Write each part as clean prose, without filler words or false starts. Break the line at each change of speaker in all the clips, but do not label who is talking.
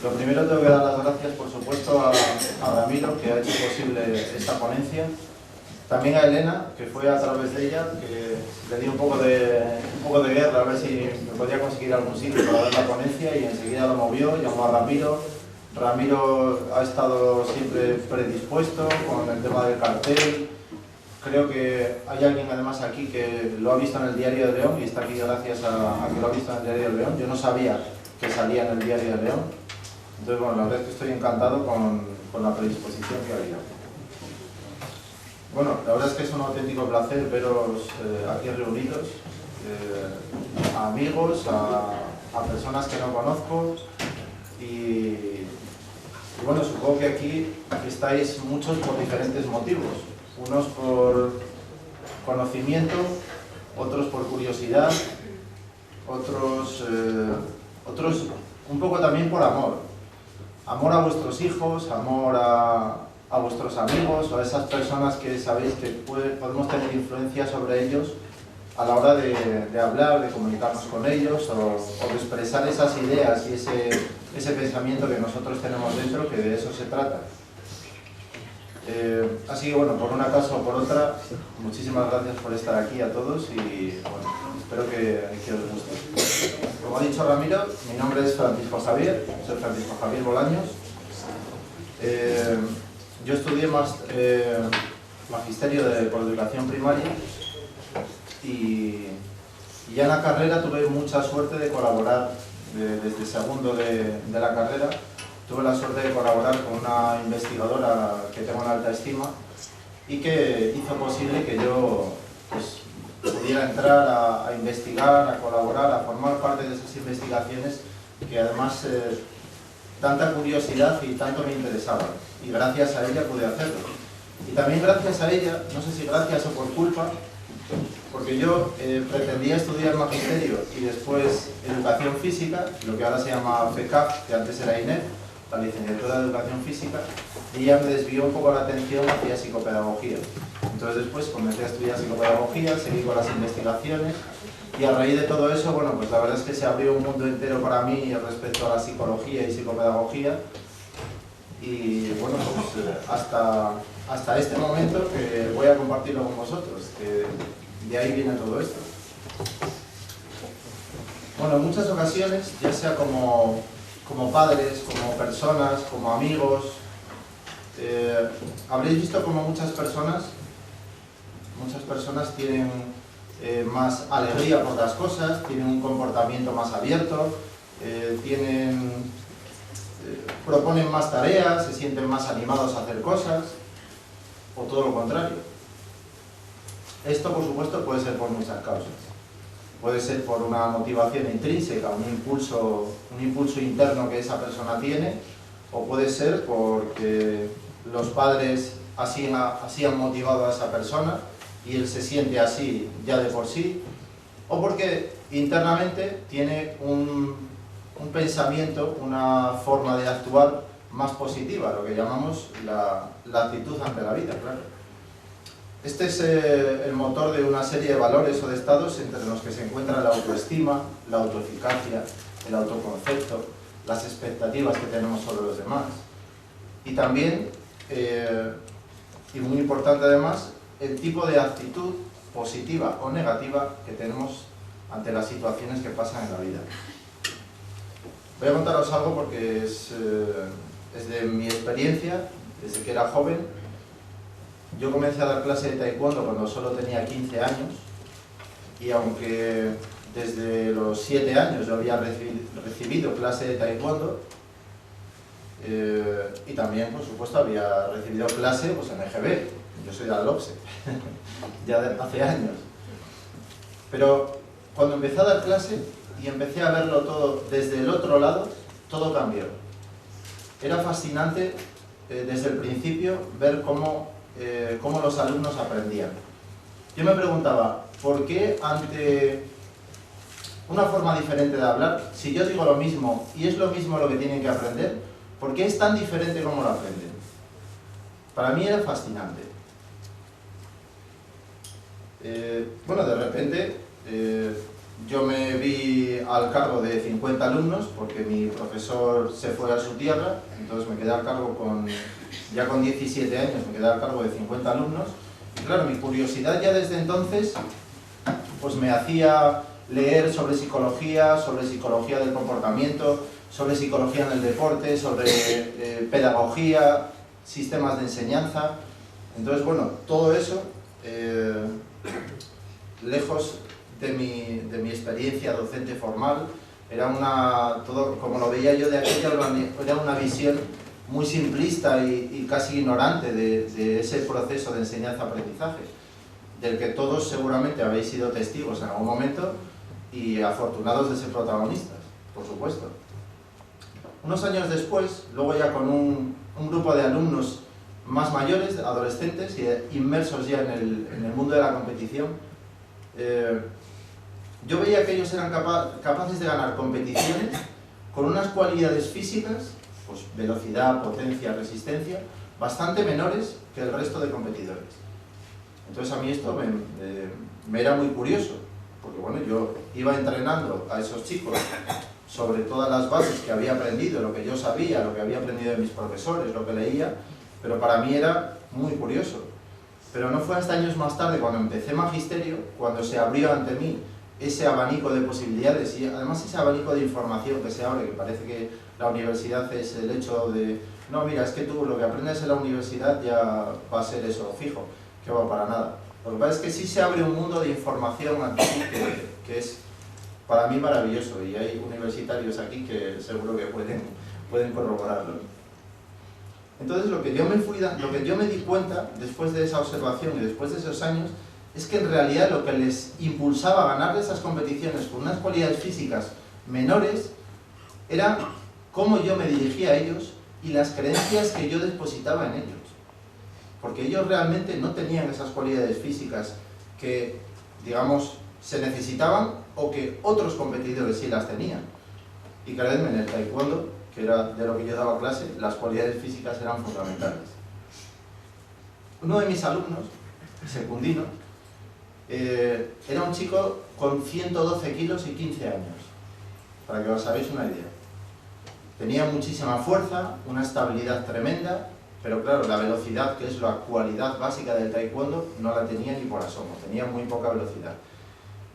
Lo primero tengo que dar las gracias, por supuesto, a Ramiro, que ha hecho posible esta ponencia. También a Elena, que fue a través de ella, que le di un poco de guerra a ver si me podía conseguir algún sitio para dar la ponencia, y enseguida lo movió, llamó a Ramiro. Ramiro ha estado siempre predispuesto con el tema del cartel. Creo que hay alguien además aquí que lo ha visto en el Diario de León y está aquí gracias a que lo ha visto en el Diario de León. Yo no sabía que salía en el Diario de León. Entonces, bueno, la verdad es que estoy encantado con la predisposición que ha habido. Bueno, la verdad es que es un auténtico placer veros aquí reunidos, a amigos, a personas que no conozco y bueno, supongo que aquí estáis muchos por diferentes motivos. Unos por conocimiento, otros por curiosidad, otros un poco también por amor. Amor a vuestros hijos, amor a vuestros amigos o a esas personas que sabéis que podemos tener influencia sobre ellos a la hora de hablar, de comunicarnos con ellos o de expresar esas ideas y ese pensamiento que nosotros tenemos dentro, que de eso se trata. Así que bueno, por una cosa o por otra, muchísimas gracias por estar aquí a todos y bueno, espero que os guste. Como ha dicho Ramiro, mi nombre es Francisco Javier, soy Francisco Javier Bolaños. Yo estudié magisterio por educación primaria y ya en la carrera tuve mucha suerte de colaborar desde segundo de la carrera. Tuve la suerte de colaborar con una investigadora que tengo en alta estima y que hizo posible que yo pudiera entrar a investigar, a colaborar, a formar parte de esas investigaciones que además tanta curiosidad y tanto me interesaban. Y gracias a ella pude hacerlo. Y también gracias a ella, no sé si gracias o por culpa, porque yo pretendía estudiar magisterio y después educación física, lo que ahora se llama FECAP, que antes era INEF, la licenciatura de educación física, y ella me desvió un poco la atención hacia psicopedagogía. Entonces después comencé a estudiar psicopedagogía, seguí con las investigaciones y a raíz de todo eso, bueno, pues la verdad es que se abrió un mundo entero para mí respecto a la psicología y psicopedagogía y bueno, pues hasta este momento que voy a compartirlo con vosotros, que de ahí viene todo esto. Bueno, en muchas ocasiones, ya sea como padres, como personas, como amigos, habréis visto como muchas personas tienen más alegría por las cosas, tienen un comportamiento más abierto, proponen más tareas, se sienten más animados a hacer cosas, o todo lo contrario. Esto, por supuesto, puede ser por muchas causas. Puede ser por una motivación intrínseca, un impulso interno que esa persona tiene, o puede ser porque los padres así han motivado a esa persona y él se siente así ya de por sí, o porque internamente tiene un pensamiento, una forma de actuar más positiva, lo que llamamos la actitud ante la vida, claro. Este es el motor de una serie de valores o de estados entre los que se encuentran la autoestima, la autoeficacia, el autoconcepto, las expectativas que tenemos sobre los demás. Y también, y muy importante además, el tipo de actitud positiva o negativa que tenemos ante las situaciones que pasan en la vida. Voy a contaros algo porque es de mi experiencia, desde que era joven. Yo comencé a dar clase de taekwondo cuando solo tenía 15 años y aunque desde los 7 años yo había recibido clase de taekwondo y también, por supuesto, había recibido clase pues, en EGB, yo soy de Alopse, ya hace años. Pero cuando empecé a dar clase y empecé a verlo todo desde el otro lado, todo cambió. Era fascinante desde el principio ver cómo los alumnos aprendían. Yo me preguntaba, ¿por qué ante una forma diferente de hablar, si yo digo lo mismo y es lo mismo lo que tienen que aprender, ¿por qué es tan diferente como lo aprenden? Para mí era fascinante. Bueno, de repente yo me vi al cargo de 50 alumnos porque mi profesor se fue a su tierra, entonces me quedé al cargo ya con 17 años me quedé al cargo de 50 alumnos. Y claro, mi curiosidad ya desde entonces pues me hacía leer sobre psicología del comportamiento, sobre psicología en el deporte, sobre pedagogía, sistemas de enseñanza. Entonces, bueno, todo eso, lejos de mi experiencia docente formal, como lo veía yo de aquella, era una visión muy simplista y casi ignorante de ese proceso de enseñanza-aprendizaje, del que todos seguramente habéis sido testigos en algún momento y afortunados de ser protagonistas, por supuesto. Unos años después, luego ya con un grupo de alumnos más mayores, adolescentes, y inmersos ya en el mundo de la competición, yo veía que ellos eran capaces de ganar competiciones con unas cualidades físicas, pues velocidad, potencia, resistencia, bastante menores que el resto de competidores. Entonces a mí esto me era muy curioso, porque bueno, yo iba entrenando a esos chicos sobre todas las bases que había aprendido, lo que yo sabía, lo que había aprendido de mis profesores, lo que leía, pero para mí era muy curioso. Pero no fue hasta años más tarde, cuando empecé magisterio, cuando se abrió ante mí ese abanico de posibilidades y además ese abanico de información que se abre, que parece que la universidad es el hecho de no, mira, es que tú lo que aprendes en la universidad ya va a ser eso fijo, que va para nada. Lo que pasa es que sí se abre un mundo de información aquí que es para mí maravilloso, y hay universitarios aquí que seguro que pueden corroborarlo. Entonces lo que yo me di cuenta después de esa observación y después de esos años es que en realidad lo que les impulsaba a ganar esas competiciones con unas cualidades físicas menores era cómo yo me dirigía a ellos y las creencias que yo depositaba en ellos. Porque ellos realmente no tenían esas cualidades físicas que, digamos, se necesitaban o que otros competidores sí las tenían. Y creedme, en el taekwondo, que era de lo que yo daba clase, las cualidades físicas eran fundamentales. Uno de mis alumnos, secundino, era un chico con 112 kilos y 15 años, para que os hagáis una idea. Tenía muchísima fuerza, una estabilidad tremenda, pero claro, la velocidad, que es la cualidad básica del taekwondo, no la tenía ni por asomo, tenía muy poca velocidad.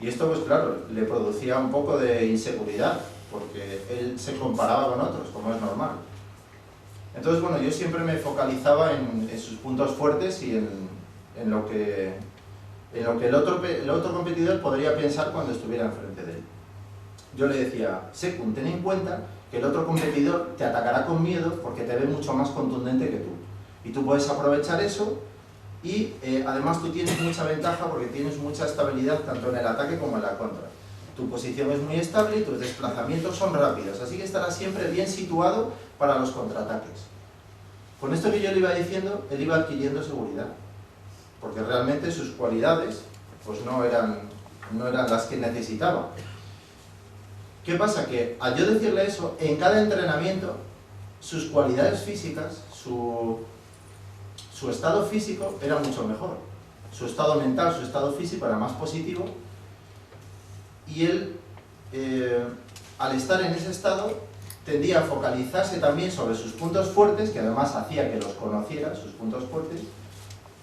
Y esto, pues claro, le producía un poco de inseguridad, porque él se comparaba con otros, como es normal. Entonces, bueno, yo siempre me focalizaba en sus puntos fuertes y en lo que el otro competidor podría pensar cuando estuviera enfrente de él. Yo le decía, Sekun, ten en cuenta que el otro competidor te atacará con miedo porque te ve mucho más contundente que tú. Y tú puedes aprovechar eso y además tú tienes mucha ventaja porque tienes mucha estabilidad tanto en el ataque como en la contra. Tu posición es muy estable y tus desplazamientos son rápidos, así que estarás siempre bien situado para los contraataques. Con esto que yo le iba diciendo, él iba adquiriendo seguridad, porque realmente sus cualidades pues no eran las que necesitaba. ¿Qué pasa? Que al yo decirle eso, en cada entrenamiento, sus cualidades físicas, su estado físico era mucho mejor. Su estado mental, su estado físico era más positivo, y él, al estar en ese estado, tendía a focalizarse también sobre sus puntos fuertes, que además hacía que los conociera, sus puntos fuertes,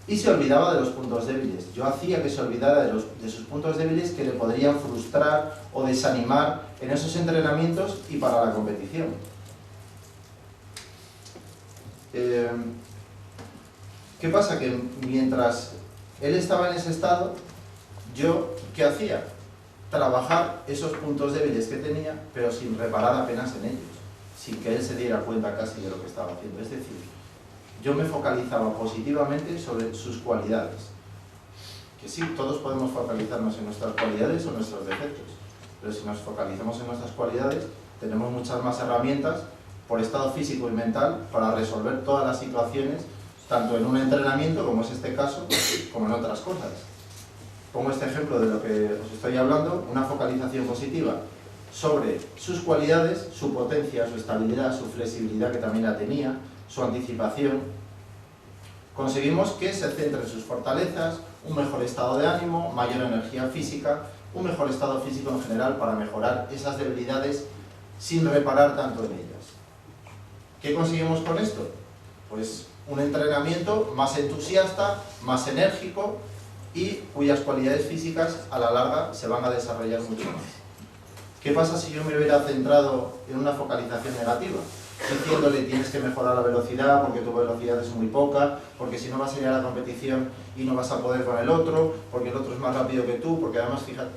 y se olvidaba de los puntos débiles. Yo hacía que se olvidara de sus puntos débiles que le podrían frustrar o desanimar en esos entrenamientos y para la competición. ¿Qué pasa? Que mientras él estaba en ese estado, yo, ¿qué hacía? Trabajar esos puntos débiles que tenía, pero sin reparar apenas en ellos, sin que él se diera cuenta casi de lo que estaba haciendo. Es decir, yo me focalizaba positivamente sobre sus cualidades. Que sí, todos podemos focalizarnos en nuestras cualidades o nuestros defectos, pero si nos focalizamos en nuestras cualidades, tenemos muchas más herramientas por estado físico y mental para resolver todas las situaciones, tanto en un entrenamiento, como es este caso, como en otras cosas. Pongo este ejemplo de lo que os estoy hablando, una focalización positiva sobre sus cualidades, su potencia, su estabilidad, su flexibilidad, que también la tenía, su anticipación. Conseguimos que se centre en sus fortalezas, un mejor estado de ánimo, mayor energía física, un mejor estado físico en general para mejorar esas debilidades sin reparar tanto en ellas. ¿Qué conseguimos con esto? Pues un entrenamiento más entusiasta, más enérgico y cuyas cualidades físicas a la larga se van a desarrollar mucho más. ¿Qué pasa si yo me hubiera centrado en una focalización negativa? Diciéndole tienes que mejorar la velocidad porque tu velocidad es muy poca, porque si no vas a ir a la competición y no vas a poder con el otro, porque el otro es más rápido que tú, porque además, fíjate,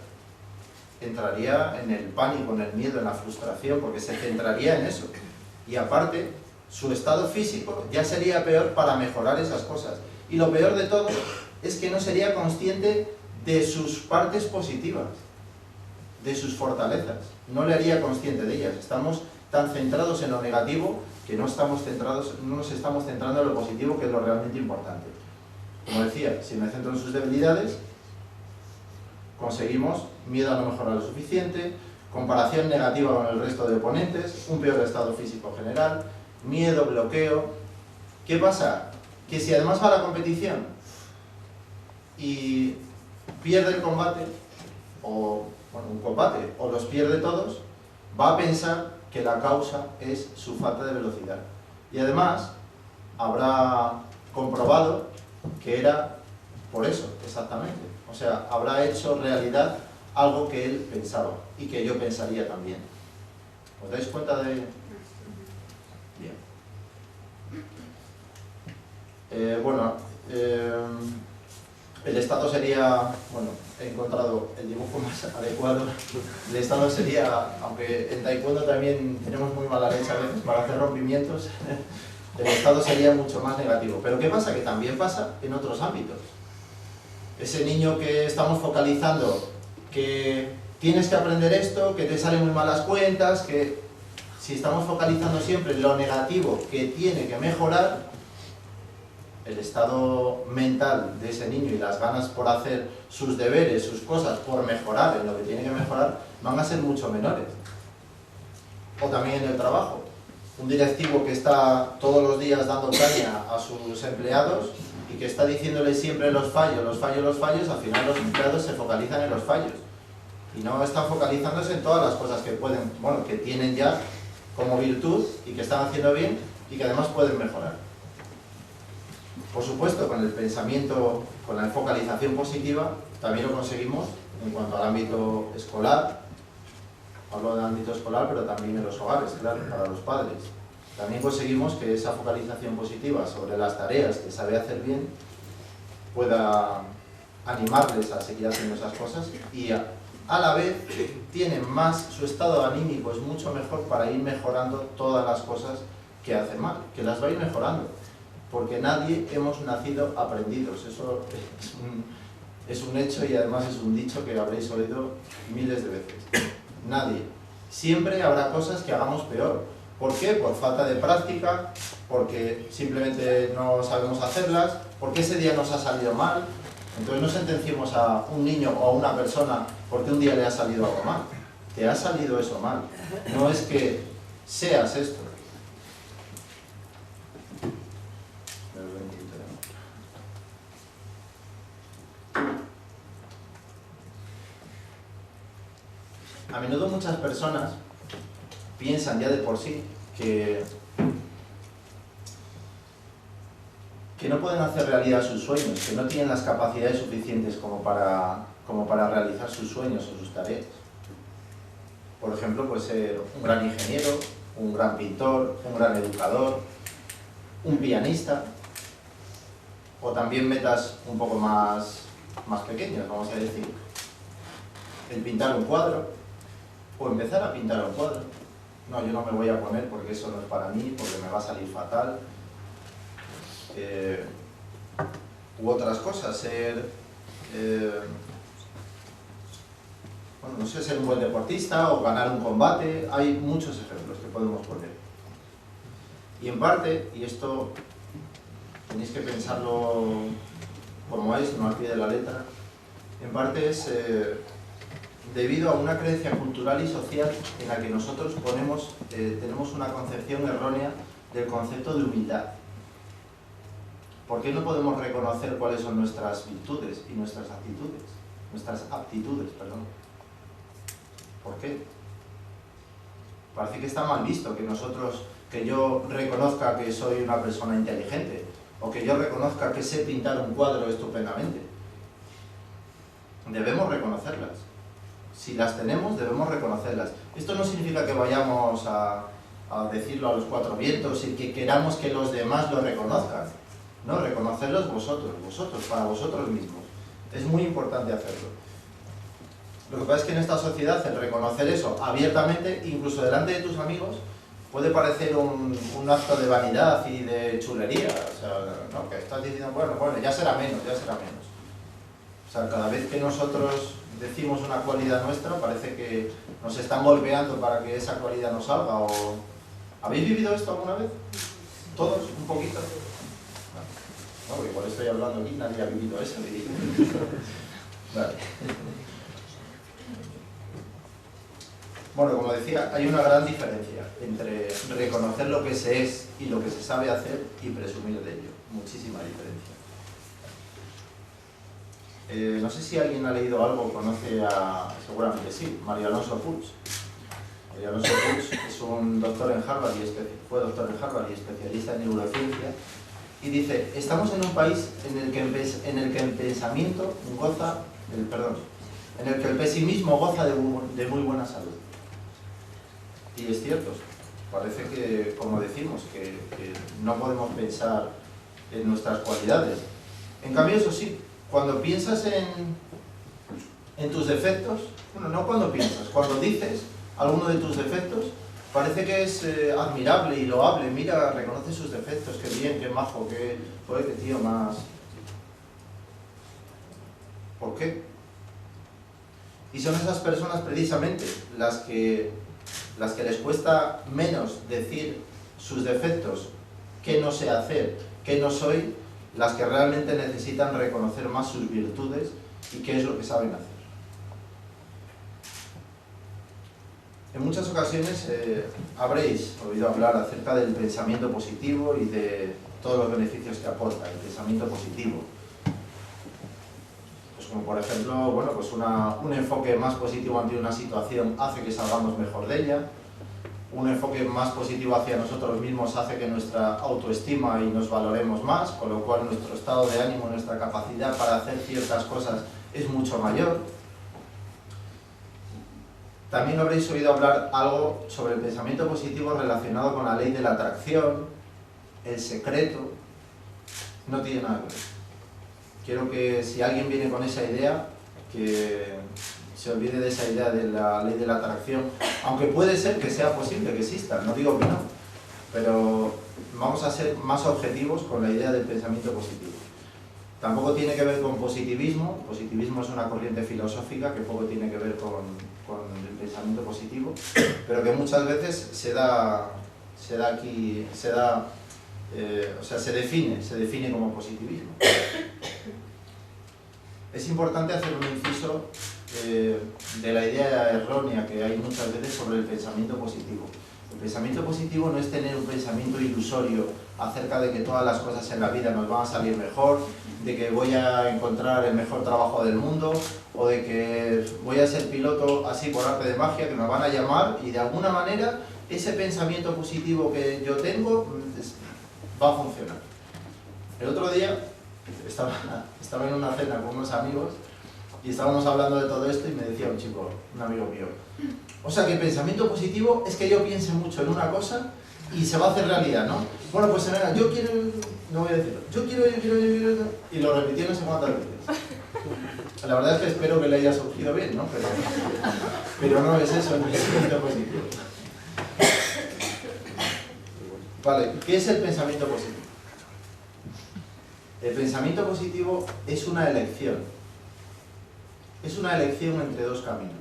entraría en el pánico, en el miedo, en la frustración, porque se centraría en eso. Y aparte, su estado físico ya sería peor para mejorar esas cosas. Y lo peor de todo es que no sería consciente de sus partes positivas, de sus fortalezas. No le haría consciente de ellas. Estamos tan centrados en lo negativo que no nos estamos centrando en lo positivo, que es lo realmente importante. Como decía, si me centro en sus debilidades, conseguimos miedo a no mejorar lo suficiente, comparación negativa con el resto de oponentes, un peor estado físico general, miedo, bloqueo. ¿Qué pasa? Que si además va a la competición y pierde el combate, o bueno, un combate, o los pierde todos, va a pensar que la causa es su falta de velocidad. Y además habrá comprobado que era por eso, exactamente. O sea, habrá hecho realidad algo que él pensaba y que yo pensaría también. ¿Os dais cuenta de...? Bien. El estado sería, bueno, he encontrado el dibujo más adecuado. El estado sería, aunque en taekwondo también tenemos muy mala leche a veces para hacer rompimientos, el estado sería mucho más negativo. Pero ¿qué pasa? Que también pasa en otros ámbitos. Ese niño que estamos focalizando, que tienes que aprender esto, que te salen muy malas cuentas, que si estamos focalizando siempre en lo negativo que tiene que mejorar, el estado mental de ese niño y las ganas por hacer sus deberes, sus cosas, por mejorar en lo que tiene que mejorar, van a ser mucho menores. O también en el trabajo. Un directivo que está todos los días dando caña a sus empleados y que está diciéndole siempre los fallos, al final los empleados se focalizan en los fallos. Y no están focalizándose en todas las cosas que pueden, bueno, que tienen ya como virtud y que están haciendo bien y que además pueden mejorar. Por supuesto, con el pensamiento, con la focalización positiva, también lo conseguimos en cuanto al ámbito escolar. Hablo del ámbito escolar, pero también en los hogares, claro, para los padres. También conseguimos que esa focalización positiva sobre las tareas que sabe hacer bien pueda animarles a seguir haciendo esas cosas y a la vez tienen más, su estado anímico es mucho mejor para ir mejorando todas las cosas que hacen mal, que las va a ir mejorando. Porque nadie hemos nacido aprendidos, eso es un hecho y además es un dicho que habréis oído miles de veces. Nadie. Siempre habrá cosas que hagamos peor. ¿Por qué? Por falta de práctica, porque simplemente no sabemos hacerlas, porque ese día nos ha salido mal. Entonces no sentenciemos a un niño o a una persona porque un día le ha salido algo mal. Te ha salido eso mal. No es que seas esto. A menudo muchas personas piensan ya de por sí que no pueden hacer realidad sus sueños, que no tienen las capacidades suficientes como para realizar sus sueños o sus tareas. Por ejemplo, puede ser un gran ingeniero, un gran pintor, un gran educador, un pianista, o también metas un poco más pequeñas, vamos a decir. El pintar un cuadro, o empezar a pintar un cuadro. No, yo no me voy a poner porque eso no es para mí, porque me va a salir fatal. U otras cosas, ser un buen deportista o ganar un combate. Hay muchos ejemplos que podemos poner. Y en parte, y esto tenéis que pensarlo como es, no al pie de la letra, en parte es debido a una creencia cultural y social en la que nosotros tenemos una concepción errónea del concepto de humildad. ¿Por qué no podemos reconocer cuáles son nuestras virtudes y nuestras aptitudes? ¿Por qué? Parece que está mal visto que yo reconozca que soy una persona inteligente, o que yo reconozca que sé pintar un cuadro estupendamente. Debemos reconocerlas. Si las tenemos, debemos reconocerlas. Esto no significa que vayamos a decirlo a los cuatro vientos y que queramos que los demás lo reconozcan. No, reconocerlos vosotros, para vosotros mismos. Es muy importante hacerlo. Lo que pasa es que en esta sociedad el reconocer eso abiertamente, incluso delante de tus amigos, puede parecer un acto de vanidad y de chulería. O sea, ¿no? Que estás diciendo, bueno, ya será menos. O sea, cada vez que nosotros decimos una cualidad nuestra, parece que nos están golpeando para que esa cualidad nos salga. O... ¿Habéis vivido esto alguna vez? ¿Todos? ¿Un poquito? No, porque igual estoy hablando aquí, nadie ha vivido eso. Vale. Bueno, como decía, hay una gran diferencia entre reconocer lo que se es y lo que se sabe hacer y presumir de ello. Muchísima diferencia. No sé si alguien ha leído algo, conoce seguramente sí, María Alonso Puig. María Alonso Puig es un doctor en Harvard fue doctor en Harvard y especialista en neurociencia, y dice, estamos en un país en el que el pensamiento goza, en el que el pesimismo goza de muy buena salud. Y es cierto, parece que, como decimos, que no podemos pensar en nuestras cualidades. En cambio, eso sí, cuando piensas en tus defectos, bueno, no cuando piensas, cuando dices alguno de tus defectos, parece que es admirable y loable. Mira, reconoce sus defectos, qué bien, qué majo, qué tío más... ¿Por qué? Y son esas personas precisamente las que les cuesta menos decir sus defectos, qué no sé hacer, qué no soy, las que realmente necesitan reconocer más sus virtudes y qué es lo que saben hacer. En muchas ocasiones habréis oído hablar acerca del pensamiento positivo y de todos los beneficios que aporta el pensamiento positivo. Pues como por ejemplo, bueno, pues un enfoque más positivo ante una situación hace que salgamos mejor de ella. Un enfoque más positivo hacia nosotros mismos hace que nuestra autoestima y nos valoremos más, con lo cual nuestro estado de ánimo, nuestra capacidad para hacer ciertas cosas es mucho mayor. También habréis oído hablar algo sobre el pensamiento positivo relacionado con la ley de la atracción, el secreto. No tiene nada que ver. Quiero que si alguien viene con esa idea, que se olvide de esa idea de la ley de la atracción, aunque puede ser que sea posible que exista, no digo que no, pero vamos a ser más objetivos con la idea del pensamiento positivo. Tampoco tiene que ver con positivismo. Positivismo es una corriente filosófica que poco tiene que ver con el pensamiento positivo, pero que muchas veces se define como positivismo. Es importante hacer un inciso de la idea errónea que hay muchas veces sobre el pensamiento positivo. El pensamiento positivo no es tener un pensamiento ilusorio acerca de que todas las cosas en la vida nos van a salir mejor, de que voy a encontrar el mejor trabajo del mundo, o de que voy a ser piloto así por arte de magia, que me van a llamar, y de alguna manera ese pensamiento positivo que yo tengo va a funcionar. El otro día estaba en una cena con unos amigos y estábamos hablando de todo esto y me decía un chico, un amigo mío, o sea que el pensamiento positivo es que yo piense mucho en una cosa y se va a hacer realidad, ¿no? Bueno, pues yo quiero, no voy a decirlo, yo quiero, y lo repitió no sé cuántas veces. La verdad es que espero que le haya surgido bien, ¿no? Pero no es eso el pensamiento positivo. Vale, ¿qué es el pensamiento positivo? El pensamiento positivo es una elección. Es una elección entre dos caminos.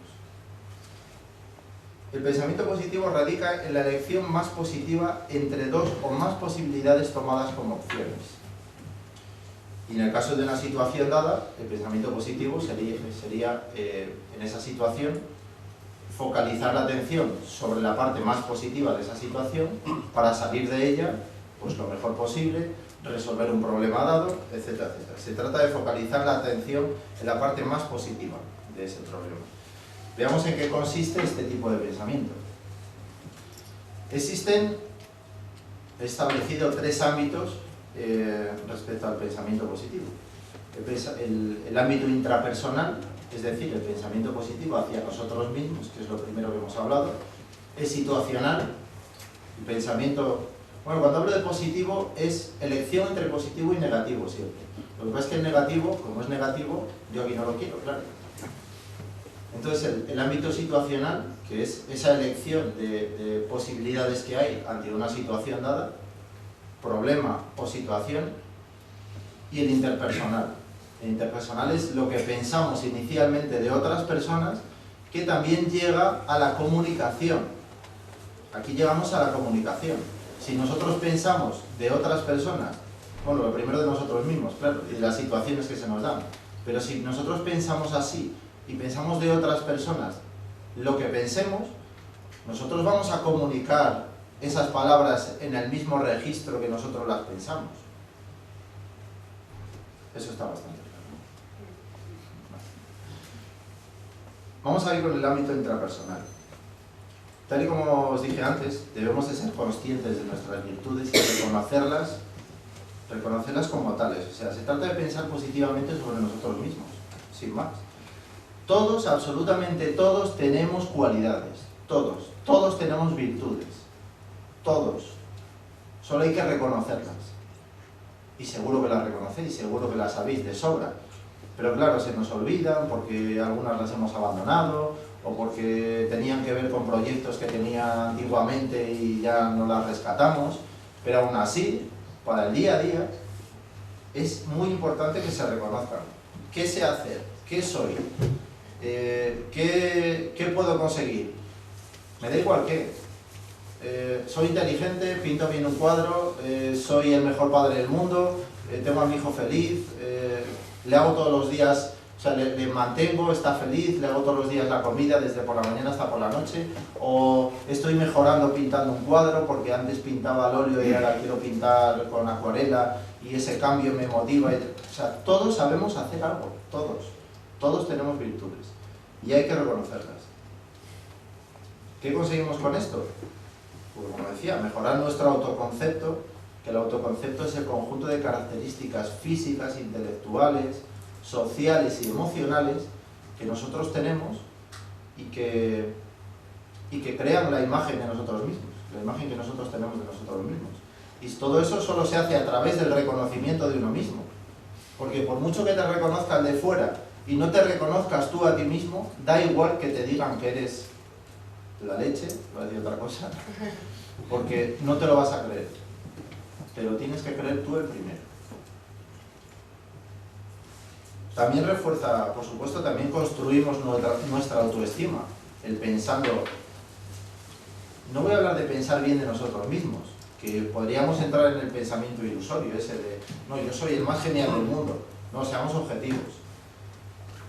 El pensamiento positivo radica en la elección más positiva entre dos o más posibilidades tomadas como opciones. Y en el caso de una situación dada, el pensamiento positivo sería en esa situación, focalizar la atención sobre la parte más positiva de esa situación para salir de ella pues lo mejor posible, resolver un problema dado, etcétera, etcétera. Se trata de focalizar la atención en la parte más positiva de ese problema. Veamos en qué consiste este tipo de pensamiento. Existen, he establecido 3 ámbitos respecto al pensamiento positivo. El ámbito intrapersonal, es decir, el pensamiento positivo hacia nosotros mismos, que es lo primero que hemos hablado. Es situacional, el pensamiento... Bueno, cuando hablo de positivo es elección entre positivo y negativo siempre. Lo que pasa es que el negativo, como es negativo, yo aquí no lo quiero, claro. Entonces el ámbito situacional, que es esa elección de posibilidades que hay ante una situación dada, problema o situación, y el interpersonal. El interpersonal es lo que pensamos inicialmente de otras personas que también llega a la comunicación. Aquí llegamos a la comunicación. Si nosotros pensamos de otras personas, bueno, lo primero de nosotros mismos, claro, y de las situaciones que se nos dan, pero si nosotros pensamos así y pensamos de otras personas lo que pensemos, nosotros vamos a comunicar esas palabras en el mismo registro que nosotros las pensamos. Eso está bastante claro. Vamos a ir con el ámbito intrapersonal. Tal y como os dije antes, debemos de ser conscientes de nuestras virtudes y reconocerlas como tales. O sea, se trata de pensar positivamente sobre nosotros mismos, sin más. Todos, absolutamente todos, tenemos cualidades. Todos tenemos virtudes. Todos. Solo hay que reconocerlas. Y seguro que las reconocéis, seguro que las sabéis de sobra. Pero claro, se nos olvidan porque algunas las hemos abandonado o porque tenían que ver con proyectos que tenía antiguamente y ya no las rescatamos. Pero aún así, para el día a día, es muy importante que se reconozcan. ¿Qué sé hacer? ¿Qué soy? ¿Qué puedo conseguir? Me da igual qué. Soy inteligente, pinto bien un cuadro, soy el mejor padre del mundo, tengo a mi hijo feliz, le hago todos los días, o sea, le mantengo, está feliz, le hago todos los días la comida desde por la mañana hasta por la noche, o estoy mejorando pintando un cuadro porque antes pintaba al óleo y ahora quiero pintar con acuarela y ese cambio me motiva. O sea, todos sabemos hacer algo, todos tenemos virtudes y hay que reconocerlas. ¿Qué conseguimos con esto? Pues como decía, mejorar nuestro autoconcepto, que el autoconcepto es el conjunto de características físicas, intelectuales, sociales y emocionales que nosotros tenemos y que crean la imagen de nosotros mismos, la imagen que nosotros tenemos de nosotros mismos. Y todo eso solo se hace a través del reconocimiento de uno mismo. Porque por mucho que te reconozcan de fuera y no te reconozcas tú a ti mismo, da igual que te digan que eres la leche, voy a decir otra cosa, porque no te lo vas a creer. Te lo tienes que creer tú el primero. También refuerza, por supuesto, también construimos nuestra autoestima, el pensando. No voy a hablar de pensar bien de nosotros mismos, que podríamos entrar en el pensamiento ilusorio, ese de, no, yo soy el más genial del mundo. No, seamos objetivos.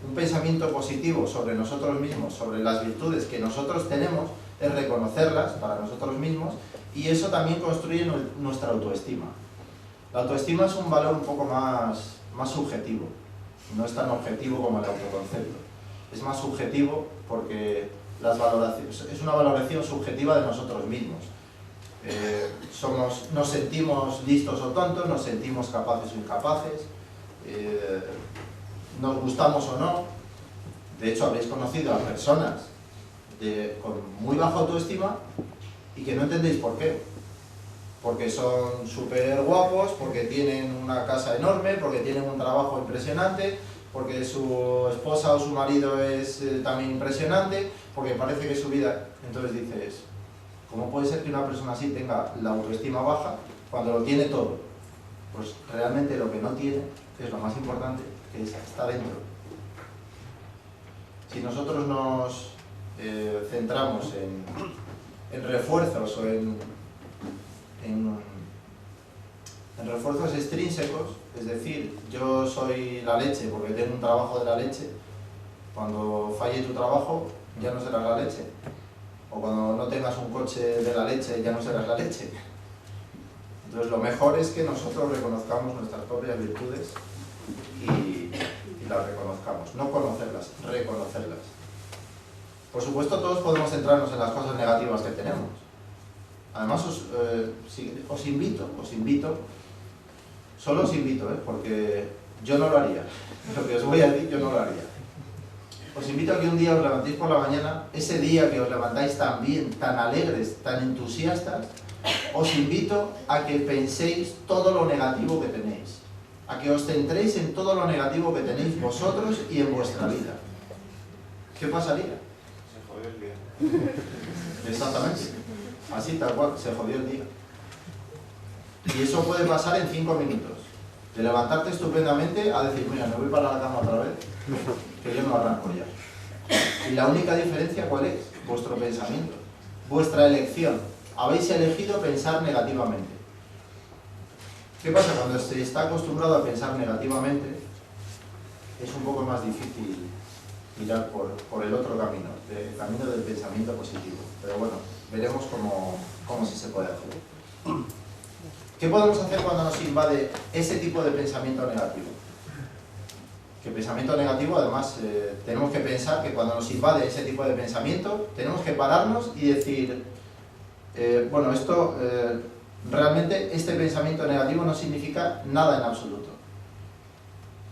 Un pensamiento positivo sobre nosotros mismos, sobre las virtudes que nosotros tenemos, es reconocerlas para nosotros mismos y eso también construye nuestra autoestima. La autoestima es un valor un poco más subjetivo, no es tan objetivo como el autoconcepto. Es más subjetivo porque es una valoración subjetiva de nosotros mismos. Nos sentimos listos o tontos, nos sentimos capaces o incapaces, nos gustamos o no. De hecho, habréis conocido a personas con muy baja autoestima y que no entendéis por qué. Porque son súper guapos, porque tienen una casa enorme, porque tienen un trabajo impresionante, porque su esposa o su marido es también impresionante, porque parece que su vida... Entonces dices, ¿cómo puede ser que una persona así tenga la autoestima baja cuando lo tiene todo? Pues realmente lo que no tiene, que es lo más importante, que está dentro. Si nosotros nos centramos en refuerzos o en refuerzos extrínsecos, es decir, yo soy la leche porque tengo un trabajo de la leche, cuando falle tu trabajo ya no serás la leche, o cuando no tengas un coche de la leche ya no serás la leche. Entonces lo mejor es que nosotros reconozcamos nuestras propias virtudes y las reconozcamos, no conocerlas, reconocerlas. Por supuesto, todos podemos centrarnos en las cosas negativas que tenemos. Además, os invito, solo os invito, porque yo no lo haría. Lo que os voy a decir, yo no lo haría. Os invito a que un día os levantéis por la mañana, ese día que os levantáis tan bien, tan alegres, tan entusiastas, os invito a que penséis todo lo negativo que tenéis, a que os centréis en todo lo negativo que tenéis vosotros y en vuestra vida. ¿Qué pasaría?
Se jodió el día.
Exactamente. Así, tal cual, se jodió el día. Y eso puede pasar en 5 minutos. De levantarte estupendamente a decir, mira, me voy para la cama otra vez, que yo no arranco ya. Y la única diferencia, ¿cuál es? Vuestro pensamiento, vuestra elección. Habéis elegido pensar negativamente. ¿Qué pasa? Cuando se está acostumbrado a pensar negativamente, es un poco más difícil mirar por el otro camino, el camino del pensamiento positivo. Pero bueno, veremos cómo sí se puede hacer. ¿Qué podemos hacer cuando nos invade ese tipo de pensamiento negativo? Que pensamiento negativo, además, tenemos que pensar que cuando nos invade ese tipo de pensamiento, tenemos que pararnos y decir, bueno, esto realmente este pensamiento negativo no significa nada en absoluto.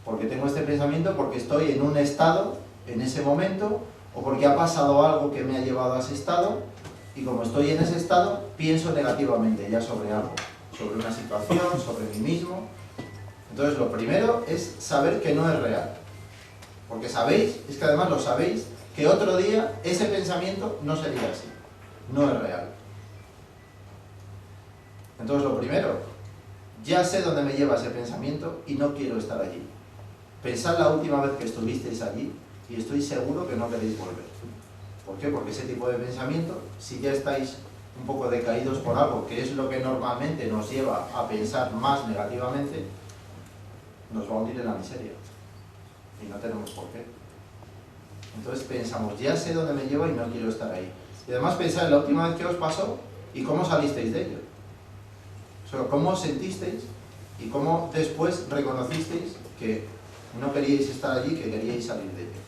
Porque tengo este pensamiento porque estoy en un estado, en ese momento, o porque ha pasado algo que me ha llevado a ese estado, y como estoy en ese estado, pienso negativamente ya sobre algo, sobre una situación, sobre mí mismo. Entonces lo primero es saber que no es real. Porque sabéis, es que además lo sabéis, que otro día ese pensamiento no sería así. No es real. Entonces lo primero, ya sé dónde me lleva ese pensamiento y no quiero estar allí. Pensad la última vez que estuvisteis allí y estoy seguro que no queréis volver. ¿Por qué? Porque ese tipo de pensamiento, si ya estáis un poco decaídos por algo, que es lo que normalmente nos lleva a pensar más negativamente, nos va a hundir en la miseria. Y no tenemos por qué. Entonces pensamos, ya sé dónde me lleva y no quiero estar ahí. Y además pensad en la última vez que os pasó y cómo salisteis de ello. O sea, cómo os sentisteis y cómo después reconocisteis que no queríais estar allí, que queríais salir de ello.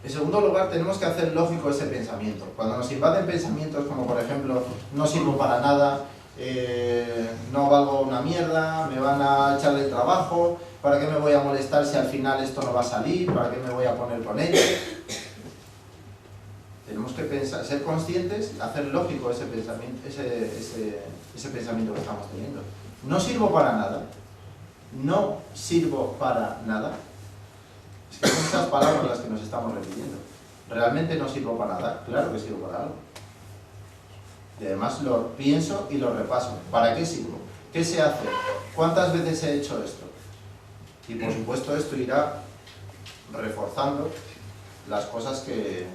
En segundo lugar, tenemos que hacer lógico ese pensamiento. Cuando nos invaden pensamientos como, por ejemplo, no sirvo para nada, no valgo una mierda, me van a echar del trabajo, ¿para qué me voy a molestar si al final esto no va a salir? ¿Para qué me voy a poner con ello? Tenemos que pensar, ser conscientes, hacer lógico ese pensamiento, ese pensamiento que estamos teniendo. No sirvo para nada. No sirvo para nada. Es que son esas palabras las que nos estamos repitiendo. ¿Realmente no sirvo para nada? Claro que sirvo para algo. Y además lo pienso y lo repaso. ¿Para qué sirvo? ¿Qué sé hacer? ¿Cuántas veces he hecho esto? Y por supuesto esto irá reforzando las cosas que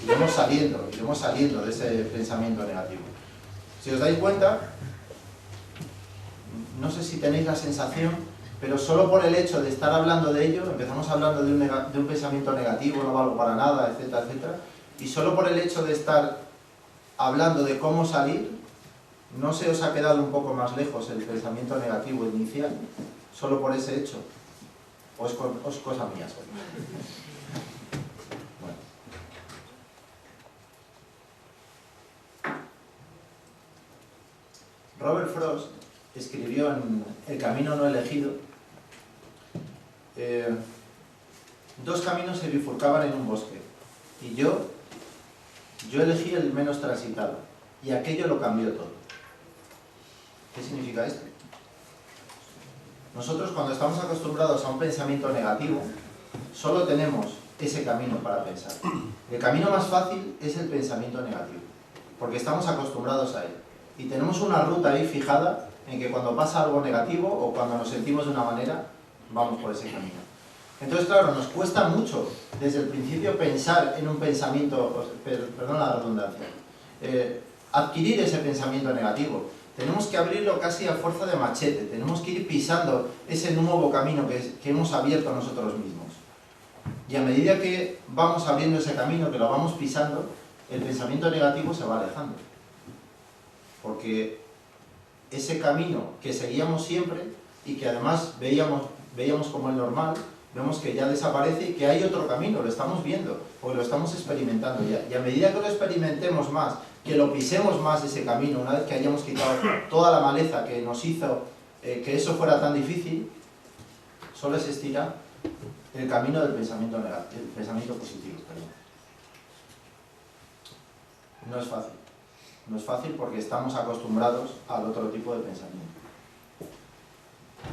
iremos saliendo de ese pensamiento negativo. Si os dais cuenta, no sé si tenéis la sensación, pero solo por el hecho de estar hablando de ello, empezamos hablando de un pensamiento negativo, no valgo para nada, etcétera, etcétera, y solo por el hecho de estar hablando de cómo salir, ¿no se os ha quedado un poco más lejos el pensamiento negativo inicial? Solo por ese hecho. ¿O es cosa mía? Bueno. Robert Frost escribió en El camino no elegido, dos caminos se bifurcaban en un bosque y yo elegí el menos transitado y aquello lo cambió todo. ¿Qué significa esto? Nosotros cuando estamos acostumbrados a un pensamiento negativo solo tenemos ese camino para pensar. El camino más fácil es el pensamiento negativo porque estamos acostumbrados a él y tenemos una ruta ahí fijada en que cuando pasa algo negativo o cuando nos sentimos de una manera, vamos por ese camino. Entonces, claro, nos cuesta mucho desde el principio pensar en un pensamiento, perdón la redundancia, adquirir ese pensamiento negativo. Tenemos que abrirlo casi a fuerza de machete, tenemos que ir pisando ese nuevo camino que hemos abierto nosotros mismos. Y a medida que vamos abriendo ese camino, que lo vamos pisando, el pensamiento negativo se va alejando. Porque ese camino que seguíamos siempre y que además veíamos como el normal, vemos que ya desaparece y que hay otro camino, lo estamos viendo, porque lo estamos experimentando ya. Y a medida que lo experimentemos más, que lo pisemos más ese camino, una vez que hayamos quitado toda la maleza que nos hizo que eso fuera tan difícil, solo existirá el camino del pensamiento negativo, el pensamiento positivo. Perdón. No es fácil. No es fácil porque estamos acostumbrados al otro tipo de pensamiento.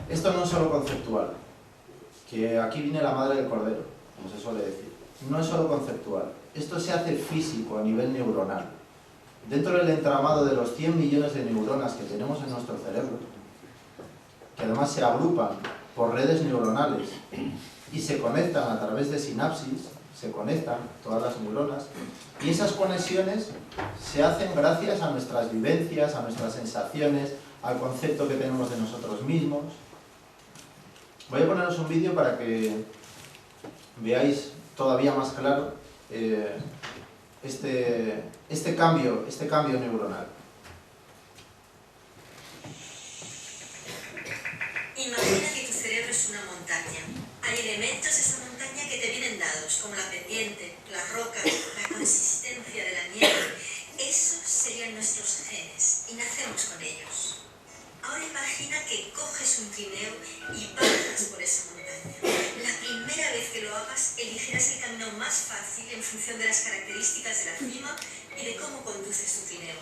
Esto no es solo conceptual, que aquí viene la madre del cordero, como se suele decir. No es solo conceptual, esto se hace físico a nivel neuronal. Dentro del entramado de los 100 millones de neuronas que tenemos en nuestro cerebro, que además se agrupan por redes neuronales y se conectan a través de sinapsis, se conectan todas las neuronas, y esas conexiones se hacen gracias a nuestras vivencias, a nuestras sensaciones, al concepto que tenemos de nosotros mismos. Voy a poneros un vídeo para que veáis todavía más claro este cambio neuronal.
Imagina que tu cerebro es una montaña. Hay elementos de esa montaña que te vienen dados, como la pendiente, la roca, la consistencia de la nieve. Esos serían nuestros genes y nacemos con ellos. Ahora imagina que coges un trineo y bajas por esa montaña. La primera vez que lo hagas, elegirás el camino más fácil en función de las características de la cima y de cómo conduces tu trineo.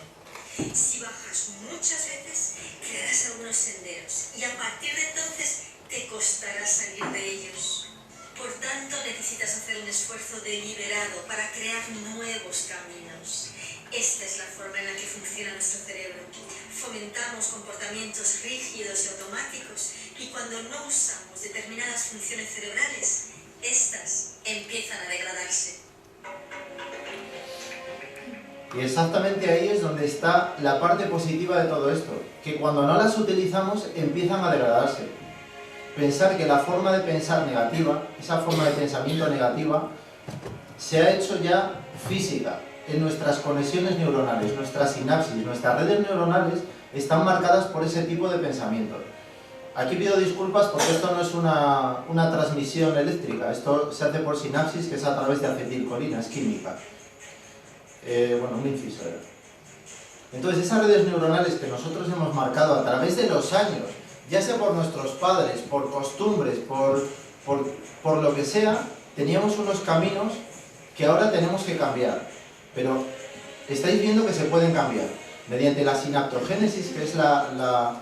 Si bajas muchas veces, crearás algunos senderos y a partir de entonces te costará salir de ellos. Por tanto, necesitas hacer un esfuerzo deliberado para crear nuevos caminos. Esta es la forma en la que funciona nuestro cerebro. Fomentamos comportamientos rígidos y automáticos y cuando no usamos determinadas funciones cerebrales, estas empiezan a degradarse.
Y exactamente ahí es donde está la parte positiva de todo esto, que cuando no las utilizamos empiezan a degradarse. Pensar que la forma de pensar negativa, esa forma de pensamiento negativa, se ha hecho ya física en nuestras conexiones neuronales, nuestras sinapsis, nuestras redes neuronales están marcadas por ese tipo de pensamiento. Aquí pido disculpas porque esto no es una transmisión eléctrica, esto se hace por sinapsis, que es a través de acetilcolina, es química. Bueno, un inciso era. Entonces esas redes neuronales que nosotros hemos marcado a través de los años, ya sea por nuestros padres, por costumbres, por lo que sea, teníamos unos caminos que ahora tenemos que cambiar. Pero estáis viendo que se pueden cambiar mediante la sinaptogénesis, que es la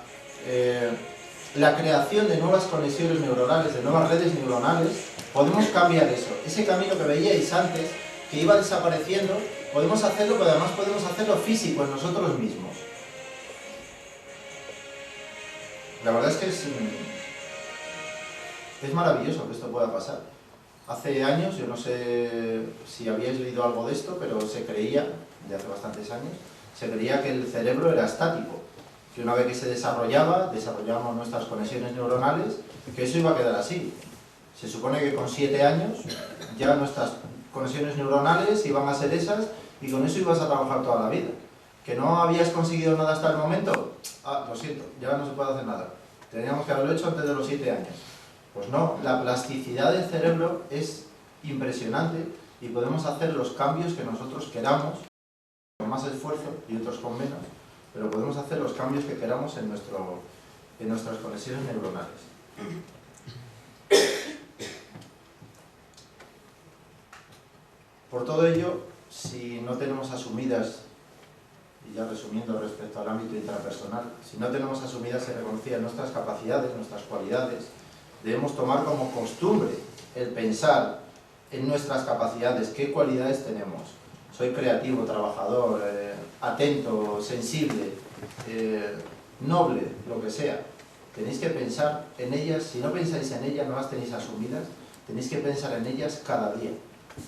creación de nuevas conexiones neuronales, de nuevas redes neuronales. Podemos cambiar eso, ese camino que veíais antes, que iba desapareciendo, podemos hacerlo, pero además podemos hacerlo físico en nosotros mismos. La verdad es que es maravilloso que esto pueda pasar. Hace años, yo no sé si habíais leído algo de esto, pero se creía, de hace bastantes años, se creía que el cerebro era estático, que una vez que se desarrollábamos nuestras conexiones neuronales, que eso iba a quedar así. Se supone que con 7 años ya nuestras conexiones neuronales iban a ser esas y con eso ibas a trabajar toda la vida. ¿Que no habías conseguido nada hasta el momento? Ah, lo siento, ya no se puede hacer nada. Teníamos que haberlo hecho antes de los 7 años. Pues no, la plasticidad del cerebro es impresionante y podemos hacer los cambios que nosotros queramos, con más esfuerzo y otros con menos, pero podemos hacer los cambios que queramos en nuestras conexiones neuronales. Por todo ello, si no tenemos asumidas, y ya resumiendo respecto al ámbito intrapersonal, si no tenemos asumidas y reconocidas nuestras capacidades, nuestras cualidades, debemos tomar como costumbre el pensar en nuestras capacidades, qué cualidades tenemos. Soy creativo, trabajador, atento, sensible, noble, lo que sea. Tenéis que pensar en ellas, si no pensáis en ellas, no las tenéis asumidas, tenéis que pensar en ellas cada día,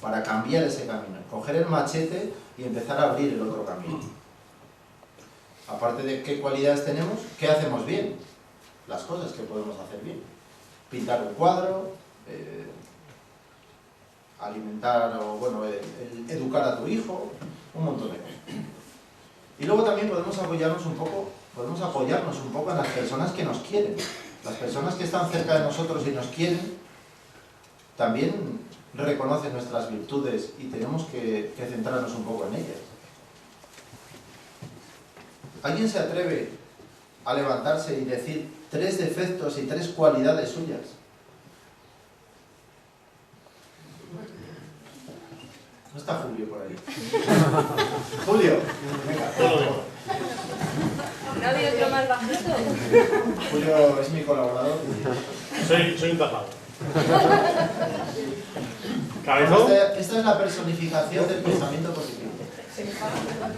para cambiar ese camino, coger el machete y empezar a abrir el otro camino. Aparte de qué cualidades tenemos, ¿qué hacemos bien? Las cosas que podemos hacer bien. Pintar un cuadro, alimentar o bueno, educar a tu hijo, un montón de cosas. Y luego también podemos apoyarnos un poco en las personas que nos quieren. Las personas que están cerca de nosotros y nos quieren, también reconoce nuestras virtudes y tenemos que centrarnos un poco en ellas. ¿Alguien se atreve a levantarse y decir 3 defectos y 3 cualidades suyas? No está Julio por ahí. Julio, venga.
¿No había otro más bajito?
Julio es mi colaborador.
Soy un tapado. ¿Cabezón?
Esta es la personificación del pensamiento positivo.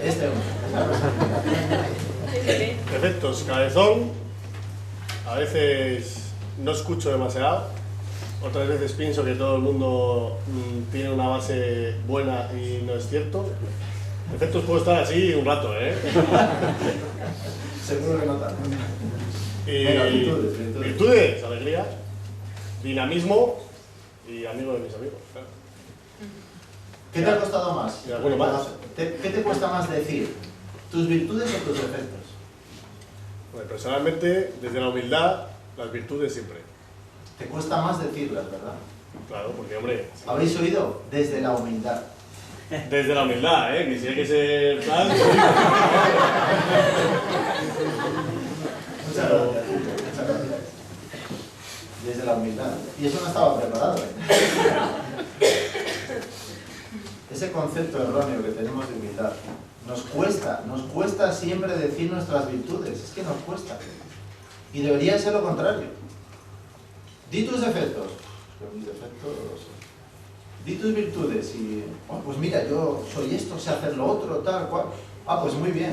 Este hombre es la personificación.
Defectos, cabezón. A veces no escucho demasiado. Otras veces pienso que todo el mundo tiene una base buena y no es cierto. Defectos puedo estar así un rato, ¿eh?
Seguro que no tanto.
Y
Venga, virtudes.
virtudes, alegría, dinamismo y amigo de mis amigos. Claro.
¿Qué te ha costado más?
Y alguno más.
¿Qué te cuesta más decir? ¿Tus virtudes o tus defectos?
Bueno, personalmente, desde la humildad, las virtudes siempre.
Te cuesta más decirlas, ¿verdad?
Claro, porque hombre,
¿Habéis oído? Desde la humildad.
desde la humildad, que si hay que ser tal.
Muchas gracias. Muchas gracias. Desde la humildad. Y eso no estaba preparado, ¿eh? Ese concepto erróneo que tenemos de humildad. Nos cuesta siempre decir nuestras virtudes. Es que nos cuesta. Y debería ser lo contrario. Di tus defectos. Mis defectos. Di tus virtudes y, oh, pues mira, yo soy esto, sé hacer lo otro, tal cual. Ah, pues muy bien.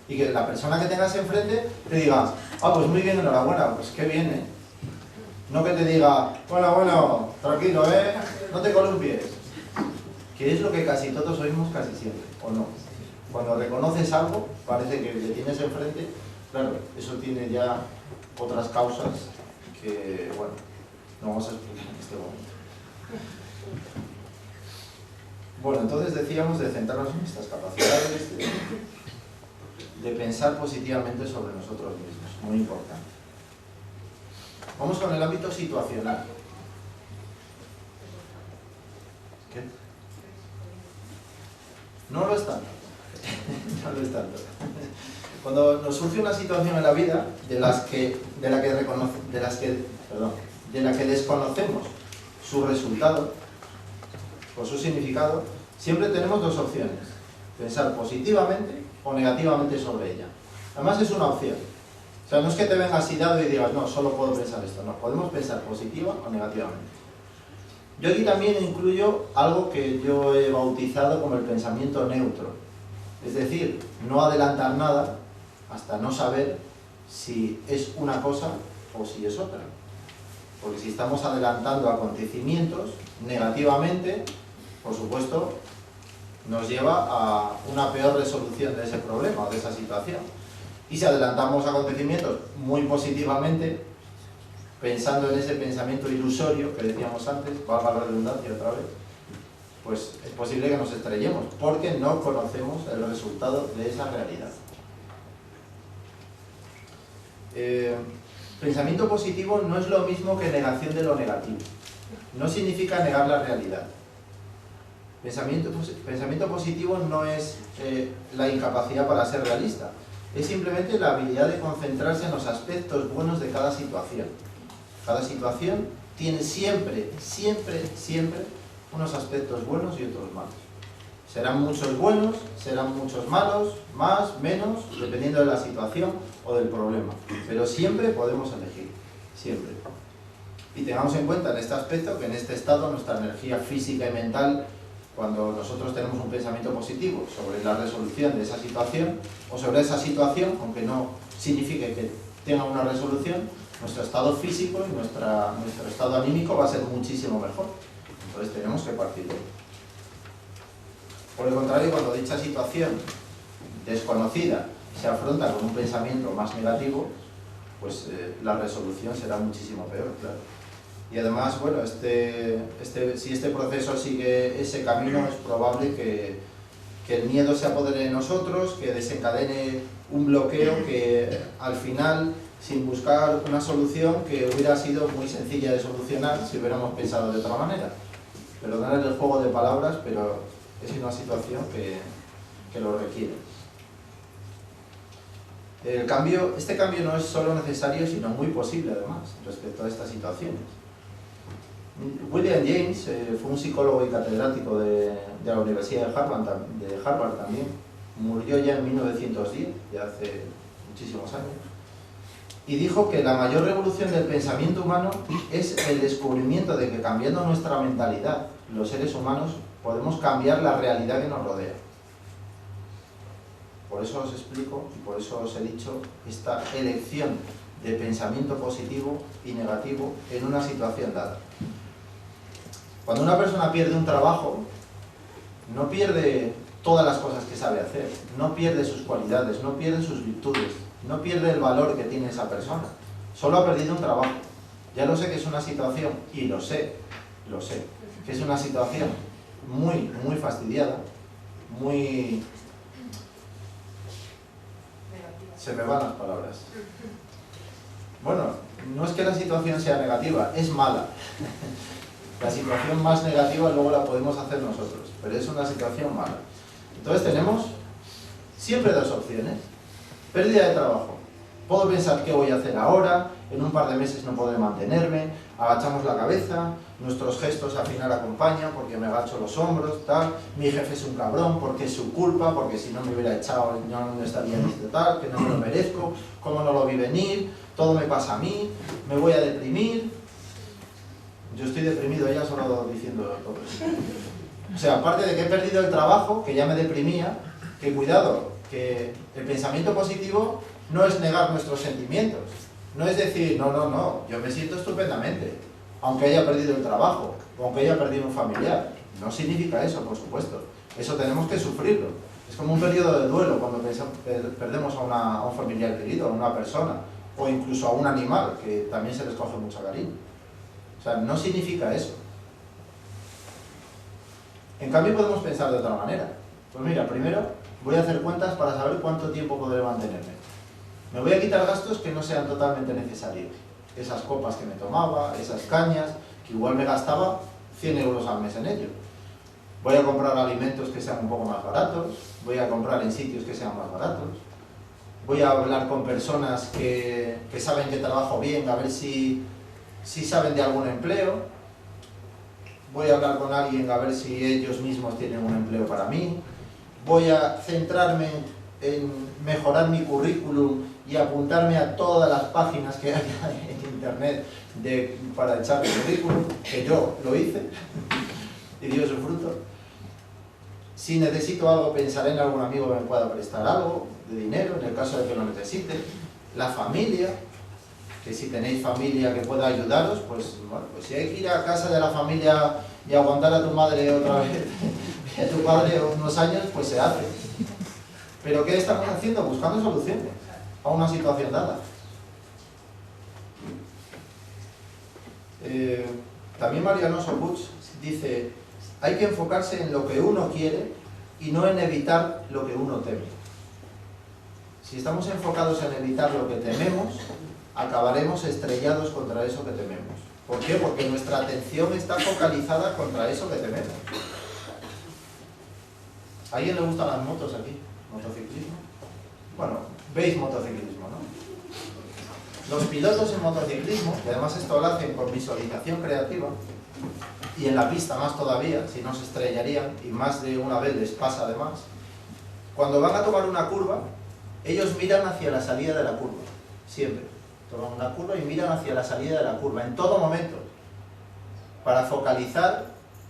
Y que la persona que tengas enfrente te diga, ah, pues muy bien, enhorabuena, pues qué bien, ¿eh? No que te diga, bueno, tranquilo, no te columpies. Que es lo que casi todos oímos casi siempre, ¿o no? Cuando reconoces algo, parece que le tienes enfrente, claro, eso tiene ya otras causas que, bueno, no vamos a explicar en este momento. Bueno, entonces decíamos de centrarnos en estas capacidades, de pensar positivamente sobre nosotros mismos, muy importante. Vamos con el ámbito situacional. ¿Qué? No lo es tanto. No lo es tanto. Cuando nos surge una situación en la vida de la que desconocemos su resultado o su significado, siempre tenemos 2 opciones: pensar positivamente o negativamente sobre ella. Además es una opción. O sea, no es que te vengas así dado y digas, no, solo puedo pensar esto. No, podemos pensar positiva o negativamente. Yo aquí también incluyo algo que yo he bautizado como el pensamiento neutro. Es decir, no adelantar nada hasta no saber si es una cosa o si es otra. Porque si estamos adelantando acontecimientos negativamente, por supuesto, nos lleva a una peor resolución de ese problema o de esa situación. Y si adelantamos acontecimientos muy positivamente, pensando en ese pensamiento ilusorio que decíamos antes, valga la redundancia otra vez, pues es posible que nos estrellemos, porque no conocemos el resultado de esa realidad. Pensamiento positivo no es lo mismo que negación de lo negativo. No significa negar la realidad. Pensamiento positivo no es la incapacidad para ser realista. Es simplemente la habilidad de concentrarse en los aspectos buenos de cada situación. Cada situación tiene siempre unos aspectos buenos y otros malos. Serán muchos buenos, serán muchos malos, más, menos, dependiendo de la situación o del problema. Pero siempre podemos elegir, siempre. Y tengamos en cuenta en este aspecto que en este estado nuestra energía física y mental, cuando nosotros tenemos un pensamiento positivo sobre la resolución de esa situación, o sobre esa situación, aunque no signifique que tenga una resolución, nuestro estado físico y nuestro estado anímico va a ser muchísimo mejor. Entonces tenemos que partir de ello. Por el contrario, cuando dicha situación desconocida se afronta con un pensamiento más negativo, pues la resolución será muchísimo peor, claro. Y además, bueno, si este proceso sigue ese camino, es probable que el miedo se apodere de nosotros, que desencadene un bloqueo que al final sin buscar una solución que hubiera sido muy sencilla de solucionar si hubiéramos pensado de otra manera. Perdonad el juego de palabras, pero es una situación que lo requiere. Este cambio no es solo necesario, sino muy posible además, respecto a estas situaciones. William James fue un psicólogo y catedrático de la Universidad de Harvard también. Murió ya en 1910, ya hace muchísimos años. Y dijo que la mayor revolución del pensamiento humano es el descubrimiento de que cambiando nuestra mentalidad, los seres humanos podemos cambiar la realidad que nos rodea. Por eso os explico y por eso os he dicho esta elección de pensamiento positivo y negativo en una situación dada. Cuando una persona pierde un trabajo, no pierde todas las cosas que sabe hacer, no pierde sus cualidades, no pierde sus virtudes, no pierde el valor que tiene esa persona. Solo ha perdido un trabajo. Ya lo sé que es una situación, y lo sé, que es una situación muy, muy fastidiada, muy... Se me van las palabras. Bueno, no es que la situación sea negativa, es mala. La situación más negativa luego la podemos hacer nosotros, pero es una situación mala. Entonces tenemos siempre dos opciones. Pérdida de trabajo. Puedo pensar qué voy a hacer ahora, en un par de meses no podré mantenerme, agachamos la cabeza, nuestros gestos al final acompañan porque me agacho los hombros, tal, mi jefe es un cabrón porque es su culpa, porque si no me hubiera echado no estaría en este tal, que no me lo merezco, cómo no lo vi venir, todo me pasa a mí, me voy a deprimir. Yo estoy deprimido ya solo diciendo todo eso. O sea, aparte de que he perdido el trabajo, que ya me deprimía, que cuidado, que el pensamiento positivo no es negar nuestros sentimientos. No es decir, no, yo me siento estupendamente, aunque haya perdido el trabajo, o aunque haya perdido un familiar. No significa eso, por supuesto. Eso tenemos que sufrirlo. Es como un periodo de duelo cuando perdemos a un familiar querido, a una persona, o incluso a un animal, que también se les coge mucho cariño. O sea, no significa eso. En cambio podemos pensar de otra manera. Pues mira, primero voy a hacer cuentas para saber cuánto tiempo podré mantenerme. Me voy a quitar gastos que no sean totalmente necesarios. Esas copas que me tomaba, esas cañas, que igual me gastaba 100 euros al mes en ello. Voy a comprar alimentos que sean un poco más baratos, voy a comprar en sitios que sean más baratos, voy a hablar con personas que saben que trabajo bien, a ver si saben de algún empleo, voy a hablar con alguien a ver si ellos mismos tienen un empleo para mí, voy a centrarme en mejorar mi currículum y apuntarme a todas las páginas que hay en internet para echar el currículum, que yo lo hice y dio su fruto. Si necesito algo, pensaré en algún amigo que me pueda prestar algo de dinero, en el caso de que lo necesite. La familia, que si tenéis familia que pueda ayudaros, pues bueno, pues si hay que ir a casa de la familia y aguantar a tu madre otra vez y a tu padre unos años, pues se hace. Pero ¿qué estamos haciendo? Buscando soluciones a una situación dada. También Mariano Sorbuch dice: hay que enfocarse en lo que uno quiere y no en evitar lo que uno teme. Si estamos enfocados en evitar lo que tememos, acabaremos estrellados contra eso que tememos. ¿Por qué? Porque nuestra atención está focalizada contra eso que tememos. ¿A alguien le gustan las motos aquí? ¿Motociclismo? Bueno, veis motociclismo, ¿no? Los pilotos en motociclismo, y además esto lo hacen con visualización creativa, y en la pista más todavía, si no se estrellarían, y más de una vez les pasa además, cuando van a tomar una curva, ellos miran hacia la salida de la curva, siempre. Toman una curva y miran hacia la salida de la curva, en todo momento, para focalizar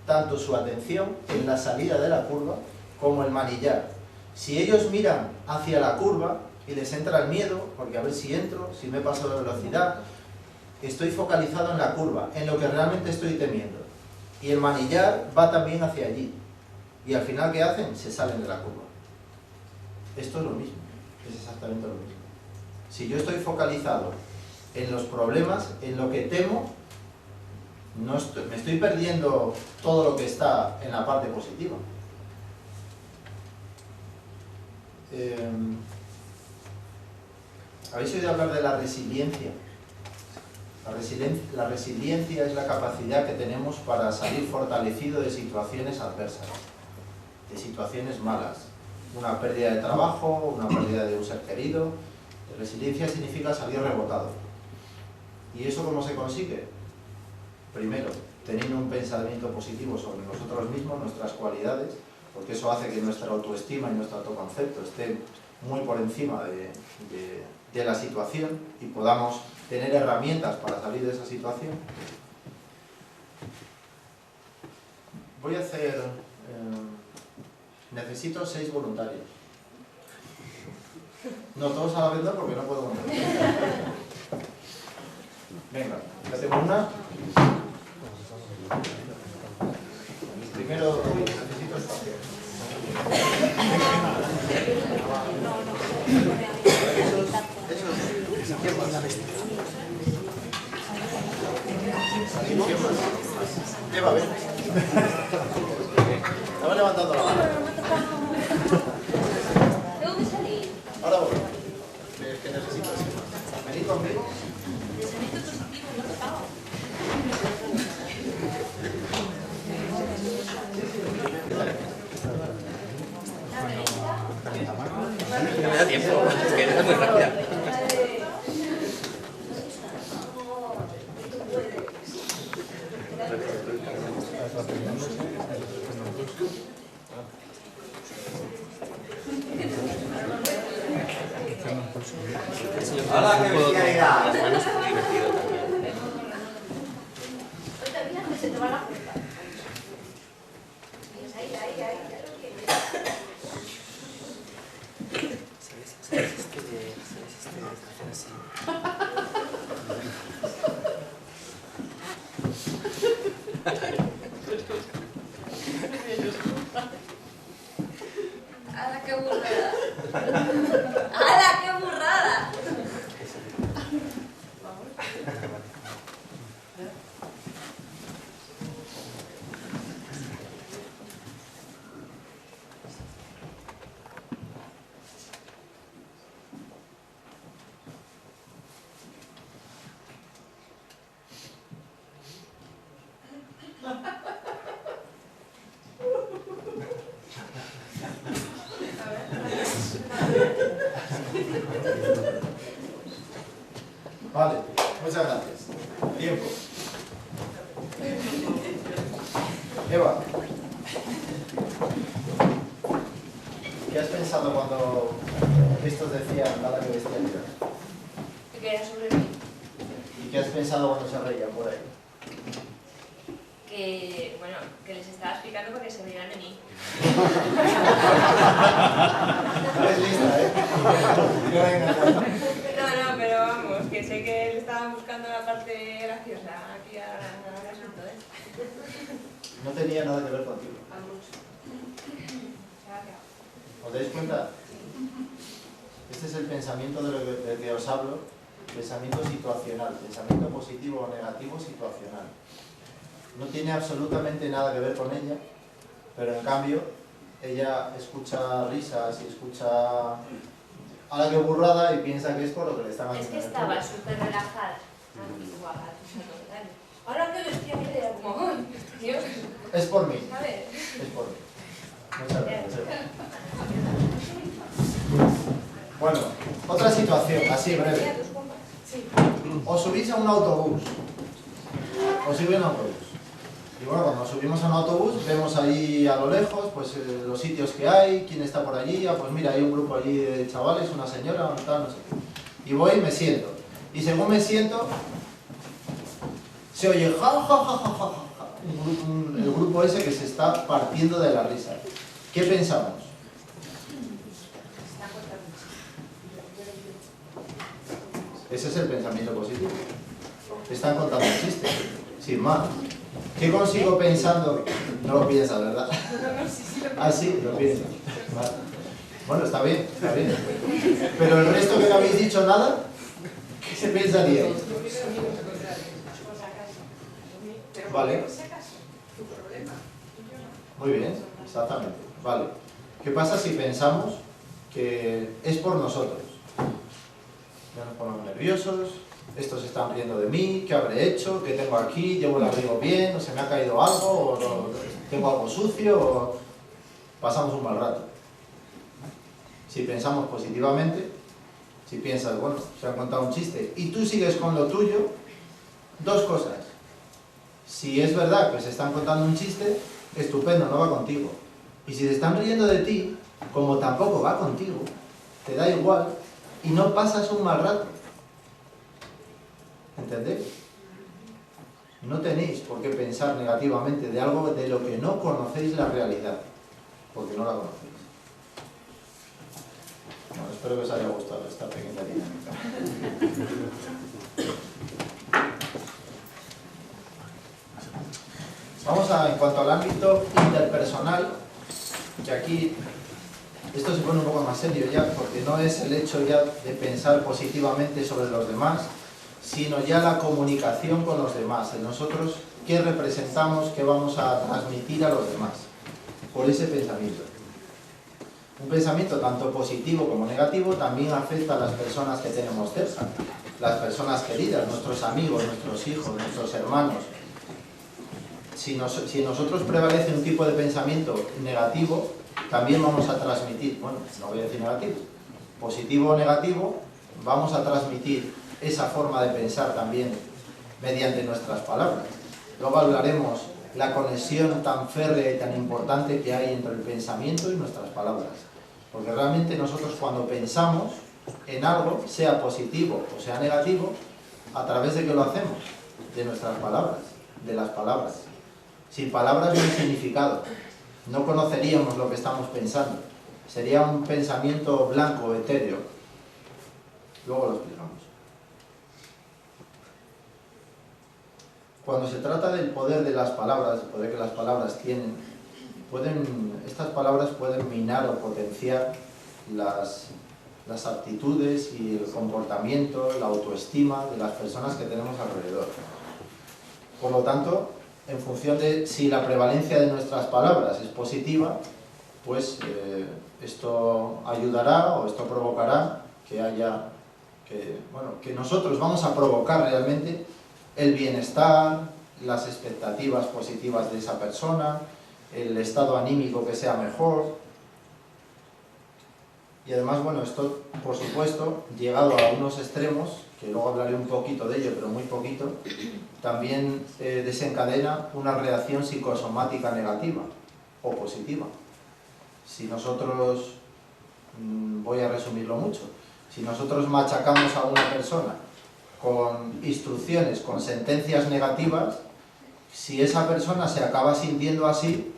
tanto su atención en la salida de la curva como el manillar. Si ellos miran hacia la curva y les entra el miedo, porque a ver si entro, si me paso de velocidad, estoy focalizado en la curva, en lo que realmente estoy temiendo. Y el manillar va también hacia allí. Y al final, ¿qué hacen? Se salen de la curva. Esto es lo mismo, es exactamente lo mismo. Si yo estoy focalizado en los problemas, en lo que temo, me estoy perdiendo todo lo que está en la parte positiva. ¿Habéis oído hablar de la resiliencia? La resiliencia es la capacidad que tenemos para salir fortalecido de situaciones adversas, de situaciones malas. Una pérdida de trabajo, una pérdida de un ser querido. Resiliencia significa salir rebotado. ¿Y eso cómo se consigue? Primero, teniendo un pensamiento positivo sobre nosotros mismos, nuestras cualidades, porque eso hace que nuestra autoestima y nuestro autoconcepto estén muy por encima de la situación y podamos tener herramientas para salir de esa situación. Voy a hacer... necesito 6 voluntarios. No todos a la vez, no, porque no puedo montar. Venga, ya tengo una. Primero, necesito espacio. ¿Quién más? Eva, ven. Estaba levantando la mano.
¿De dónde salí?
Ahora voy. Es que necesito así. Venid conmigo.
Pensamiento positivo, no estaba.
No me da tiempo, es que es muy rápida.
¡Hala, qué bestialidad!
Las manos es muy divertido también.
Se te va la puerta. Ahí, ya lo tienes.
¿Sabes este de hacer así?
¡Hala, qué burrada! ¡Hala, qué burrada!
Vale, muchas gracias. Tiempo. Eva, ¿qué has pensado cuando estos decían nada que bestialidad?
Que era sobre mí.
¿Y qué has pensado cuando se reían por ahí?
Que, bueno, que les estaba explicando para que se rieran de mí.
Eres lista, ¿eh?
No, pero vamos, que sé que le estaban buscando la parte graciosa aquí al asunto, ¿eh?
No tenía nada que ver contigo. ¿Os dais cuenta? Este es el pensamiento del que os hablo, pensamiento situacional, pensamiento positivo o negativo situacional. No tiene absolutamente nada que ver con ella, pero en cambio ella escucha risas y escucha a la que burrada y piensa que es por lo que le están
Es
haciendo.
que estaba súper relajada. Guapa, ahora que vestía mi idea, como, ¡ay, Dios!
Es por mí,
A ver.
es por mí. Muchas gracias. Bueno, otra situación, así breve. Os subís a un autobús. Os subís a un autobús. Y bueno, cuando subimos a un autobús vemos ahí a lo lejos pues los sitios que hay, quién está por allí. Ah, pues mira, hay un grupo allí de chavales, una señora, tal, no sé qué. Y voy y me siento. Y según me siento, se oye ja, ja, ja, ja, ja, ja. El grupo ese que se está partiendo de la risa. ¿Qué pensamos? Ese es el pensamiento positivo. Están contando un chiste, sin más. ¿Qué consigo pensando? No lo piensas, ¿verdad? Ah, sí, lo piensas. Vale. Bueno, está bien, está bien. Pero el resto que no habéis dicho nada, ¿qué se pensaría? Vale. Muy bien, exactamente. Vale. ¿Qué pasa si pensamos que es por nosotros? Ya nos ponemos nerviosos, estos están riendo de mí, ¿qué habré hecho? ¿Qué tengo aquí? ¿Llevo el abrigo bien? ¿O se me ha caído algo? ¿O tengo algo sucio? ¿O pasamos un mal rato? Si pensamos positivamente, si piensas, bueno, se han contado un chiste y tú sigues con lo tuyo, dos cosas. Si es verdad que se están contando un chiste, estupendo, no va contigo. Y si se están riendo de ti, como tampoco va contigo, te da igual y no pasas un mal rato. ¿Entendéis? No tenéis por qué pensar negativamente de algo de lo que no conocéis la realidad, porque no la conocéis. Bueno, espero que os haya gustado esta pequeña dinámica. Vamos a, en cuanto al ámbito interpersonal, que aquí esto se pone un poco más serio ya, porque no es el hecho ya de pensar positivamente sobre los demás, sino ya la comunicación con los demás, en nosotros qué representamos, qué vamos a transmitir a los demás, por ese pensamiento. Un pensamiento tanto positivo como negativo también afecta a las personas que tenemos cerca, las personas queridas, nuestros amigos, nuestros hijos, nuestros hermanos. Si en nosotros prevalece un tipo de pensamiento negativo, también vamos a transmitir, bueno, no voy a decir negativo, positivo o negativo, vamos a transmitir esa forma de pensar también mediante nuestras palabras. Luego hablaremos la conexión tan férrea y tan importante que hay entre el pensamiento y nuestras palabras. Porque realmente nosotros cuando pensamos en algo, sea positivo o sea negativo, ¿a través de qué lo hacemos? De nuestras palabras, de las palabras. Sin palabras no hay significado. No conoceríamos lo que estamos pensando. Sería un pensamiento blanco, etéreo. Luego lo explicamos. Cuando se trata del poder de las palabras, el poder que las palabras tienen, estas palabras pueden minar o potenciar las aptitudes y el comportamiento, la autoestima de las personas que tenemos alrededor. Por lo tanto, en función de si la prevalencia de nuestras palabras es positiva, pues esto ayudará o esto provocará que nosotros vamos a provocar realmente el bienestar, las expectativas positivas de esa persona, el estado anímico que sea mejor. Y además, bueno, esto, por supuesto, llegado a unos extremos, que luego hablaré un poquito de ello, pero muy poquito, también desencadena una reacción psicosomática negativa o positiva. Si nosotros, voy a resumirlo mucho, si nosotros machacamos a una persona con instrucciones, con sentencias negativas, si esa persona se acaba sintiendo así,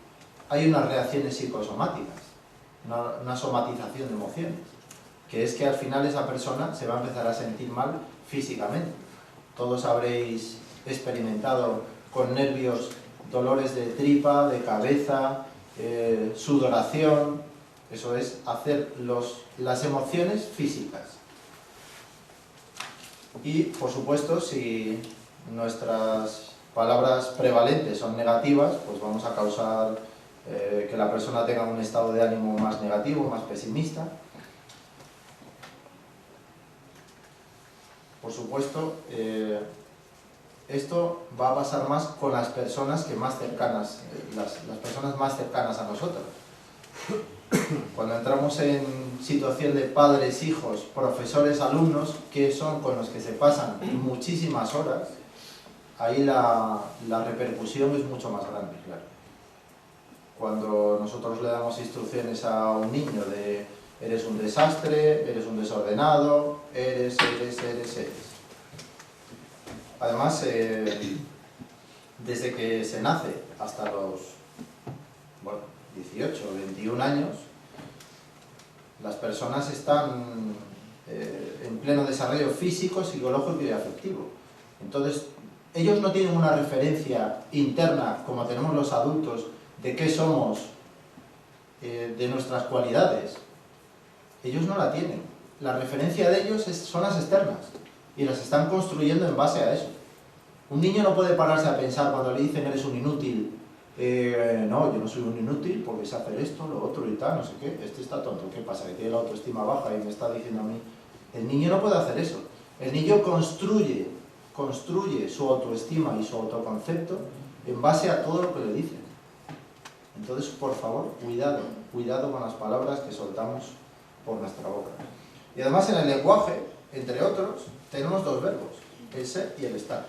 hay unas reacciones psicosomáticas, una somatización de emociones, que es que al final esa persona se va a empezar a sentir mal físicamente. Todos habréis experimentado con nervios dolores de tripa, de cabeza, sudoración. Eso es hacer las emociones físicas. Y, por supuesto, si nuestras palabras prevalentes son negativas, pues vamos a causar que la persona tenga un estado de ánimo más negativo, más pesimista. Por supuesto, esto va a pasar más con las personas que más cercanas, las personas más cercanas a nosotros. Cuando entramos en situación de padres, hijos, profesores, alumnos, que son con los que se pasan muchísimas horas, ahí la repercusión es mucho más grande, claro. Cuando nosotros le damos instrucciones a un niño de eres un desastre, eres un desordenado, eres. Además, desde que se nace hasta los 18 o 21 años, las personas están en pleno desarrollo físico, psicológico y afectivo. Entonces, ellos no tienen una referencia interna, como tenemos los adultos, de qué somos, de nuestras cualidades. Ellos no la tienen. La referencia de ellos son las externas y las están construyendo en base a eso. Un niño no puede pararse a pensar cuando le dicen eres un inútil. No, yo no soy un inútil porque sé hacer esto, lo otro y tal, no sé qué. Este está tonto, ¿qué pasa? Que tiene la autoestima baja y me está diciendo a mí. El niño no puede hacer eso. El niño construye su autoestima y su autoconcepto en base a todo lo que le dicen. Entonces, por favor, cuidado con las palabras que soltamos por nuestra boca. Y además en el lenguaje, entre otros, tenemos dos verbos, el ser y el estar,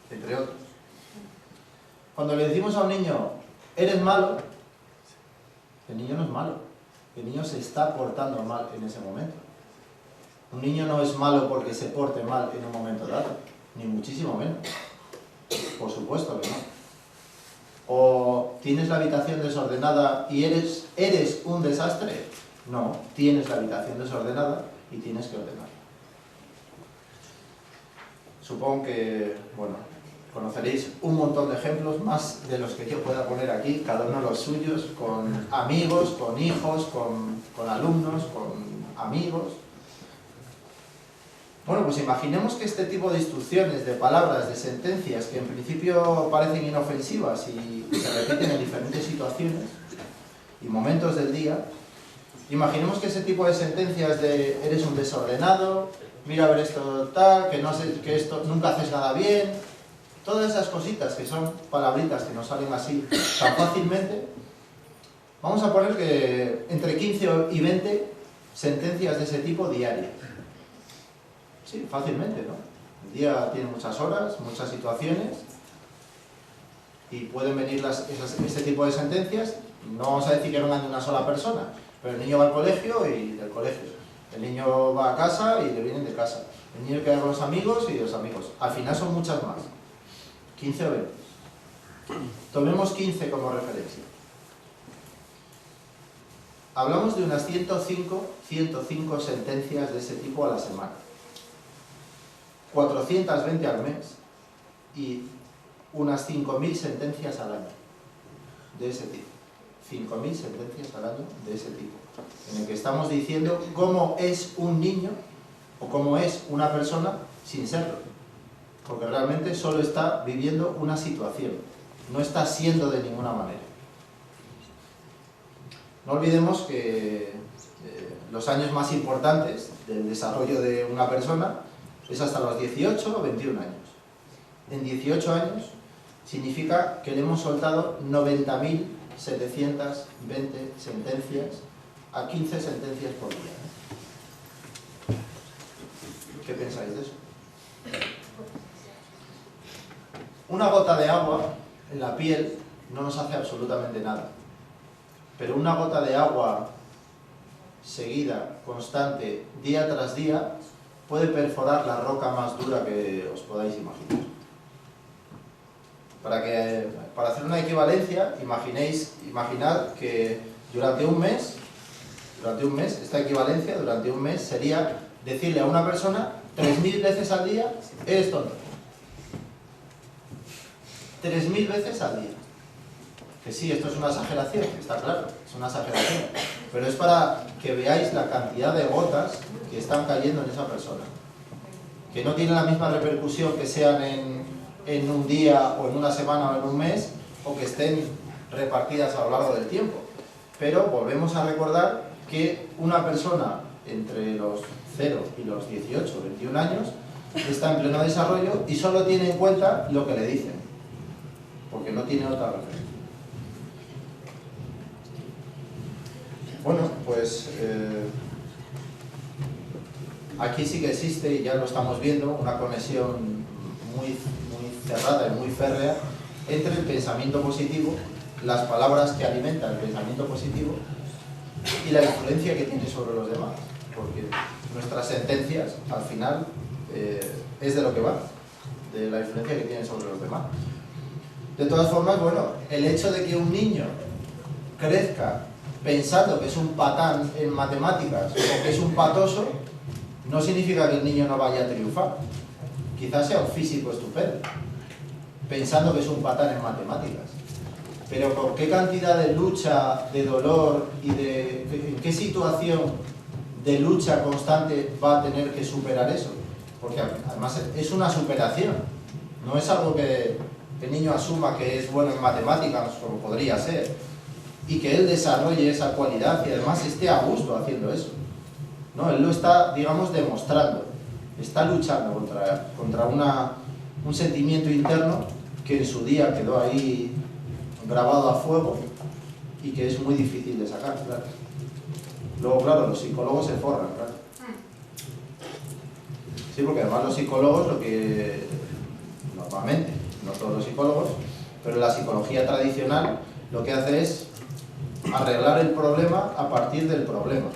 entre otros. Cuando le decimos a un niño, eres malo, el niño no es malo, el niño se está portando mal en ese momento. Un niño no es malo porque se porte mal en un momento dado, ni muchísimo menos. Por supuesto que no. ¿O tienes la habitación desordenada y eres un desastre? No, tienes la habitación desordenada y tienes que ordenarla. Supongo que, bueno, conoceréis un montón de ejemplos, más de los que yo pueda poner aquí, cada uno los suyos, con amigos, con hijos, con alumnos, con amigos. Bueno, pues imaginemos que este tipo de instrucciones, de palabras, de sentencias, que en principio parecen inofensivas y se repiten en diferentes situaciones y momentos del día, imaginemos que ese tipo de sentencias de eres un desordenado, mira a ver esto tal, que no sé, que esto nunca haces nada bien, todas esas cositas que son palabritas que nos salen así tan fácilmente, vamos a poner que entre 15 y 20 sentencias de ese tipo diarias. Sí, fácilmente, ¿no? El día tiene muchas horas, muchas situaciones y pueden venir este tipo de sentencias. No vamos a decir que vengan de una sola persona, pero el niño va al colegio y del colegio. El niño va a casa y le vienen de casa. El niño queda con los amigos y los amigos. Al final son muchas más. 15 o 20. Tomemos 15 como referencia. Hablamos de unas 105 sentencias de ese tipo a la semana. 420 al mes y unas 5.000 sentencias al año de ese tipo. 5.000 sentencias al año de ese tipo, en el que estamos diciendo cómo es un niño o cómo es una persona sin serlo, porque realmente solo está viviendo una situación, no está siendo de ninguna manera. No olvidemos que los años más importantes del desarrollo de una persona es hasta los 18 o 21 años. En 18 años significa que le hemos soltado 90.720 sentencias a 15 sentencias por día. ¿Qué pensáis de eso? Una gota de agua en la piel no nos hace absolutamente nada. Pero una gota de agua seguida, constante, día tras día, puede perforar la roca más dura que os podáis imaginar. Para hacer una equivalencia, imaginad que durante un mes, esta equivalencia durante un mes sería decirle a una persona 3.000 veces al día, eres tonto. 3.000 veces al día. Que sí, esto es una exageración, está claro, es una exageración, pero es para que veáis la cantidad de gotas que están cayendo en esa persona, que no tienen la misma repercusión que sean en un día o en una semana o en un mes, o que estén repartidas a lo largo del tiempo. Pero volvemos a recordar que una persona entre los 0 y los 18 o 21 años está en pleno desarrollo y solo tiene en cuenta lo que le dicen, porque no tiene otra referencia. Bueno, pues aquí sí que existe, y ya lo estamos viendo, una conexión muy cerrada y muy férrea entre el pensamiento positivo, las palabras que alimentan el pensamiento positivo y la influencia que tiene sobre los demás, porque nuestras sentencias al final es de lo que va, de la influencia que tienen sobre los demás. De todas formas, bueno, el hecho de que un niño crezca pensando que es un patán en matemáticas o que es un patoso, no significa que el niño no vaya a triunfar. Quizás sea un físico estupendo, pensando que es un patán en matemáticas. Pero ¿por qué cantidad de lucha, de dolor y en qué situación de lucha constante va a tener que superar eso? Porque además es una superación, no es algo que el niño asuma que es bueno en matemáticas, como podría ser, y que él desarrolle esa cualidad y además esté a gusto haciendo eso. No, él lo está, digamos, demostrando. está luchando contra un sentimiento interno que en su día quedó ahí grabado a fuego y que es muy difícil de sacar, claro. Luego, claro, los psicólogos se forran, claro. Sí, porque además los psicólogos, lo que normalmente, no todos los psicólogos, pero la psicología tradicional lo que hace es arreglar el problema a partir del problema.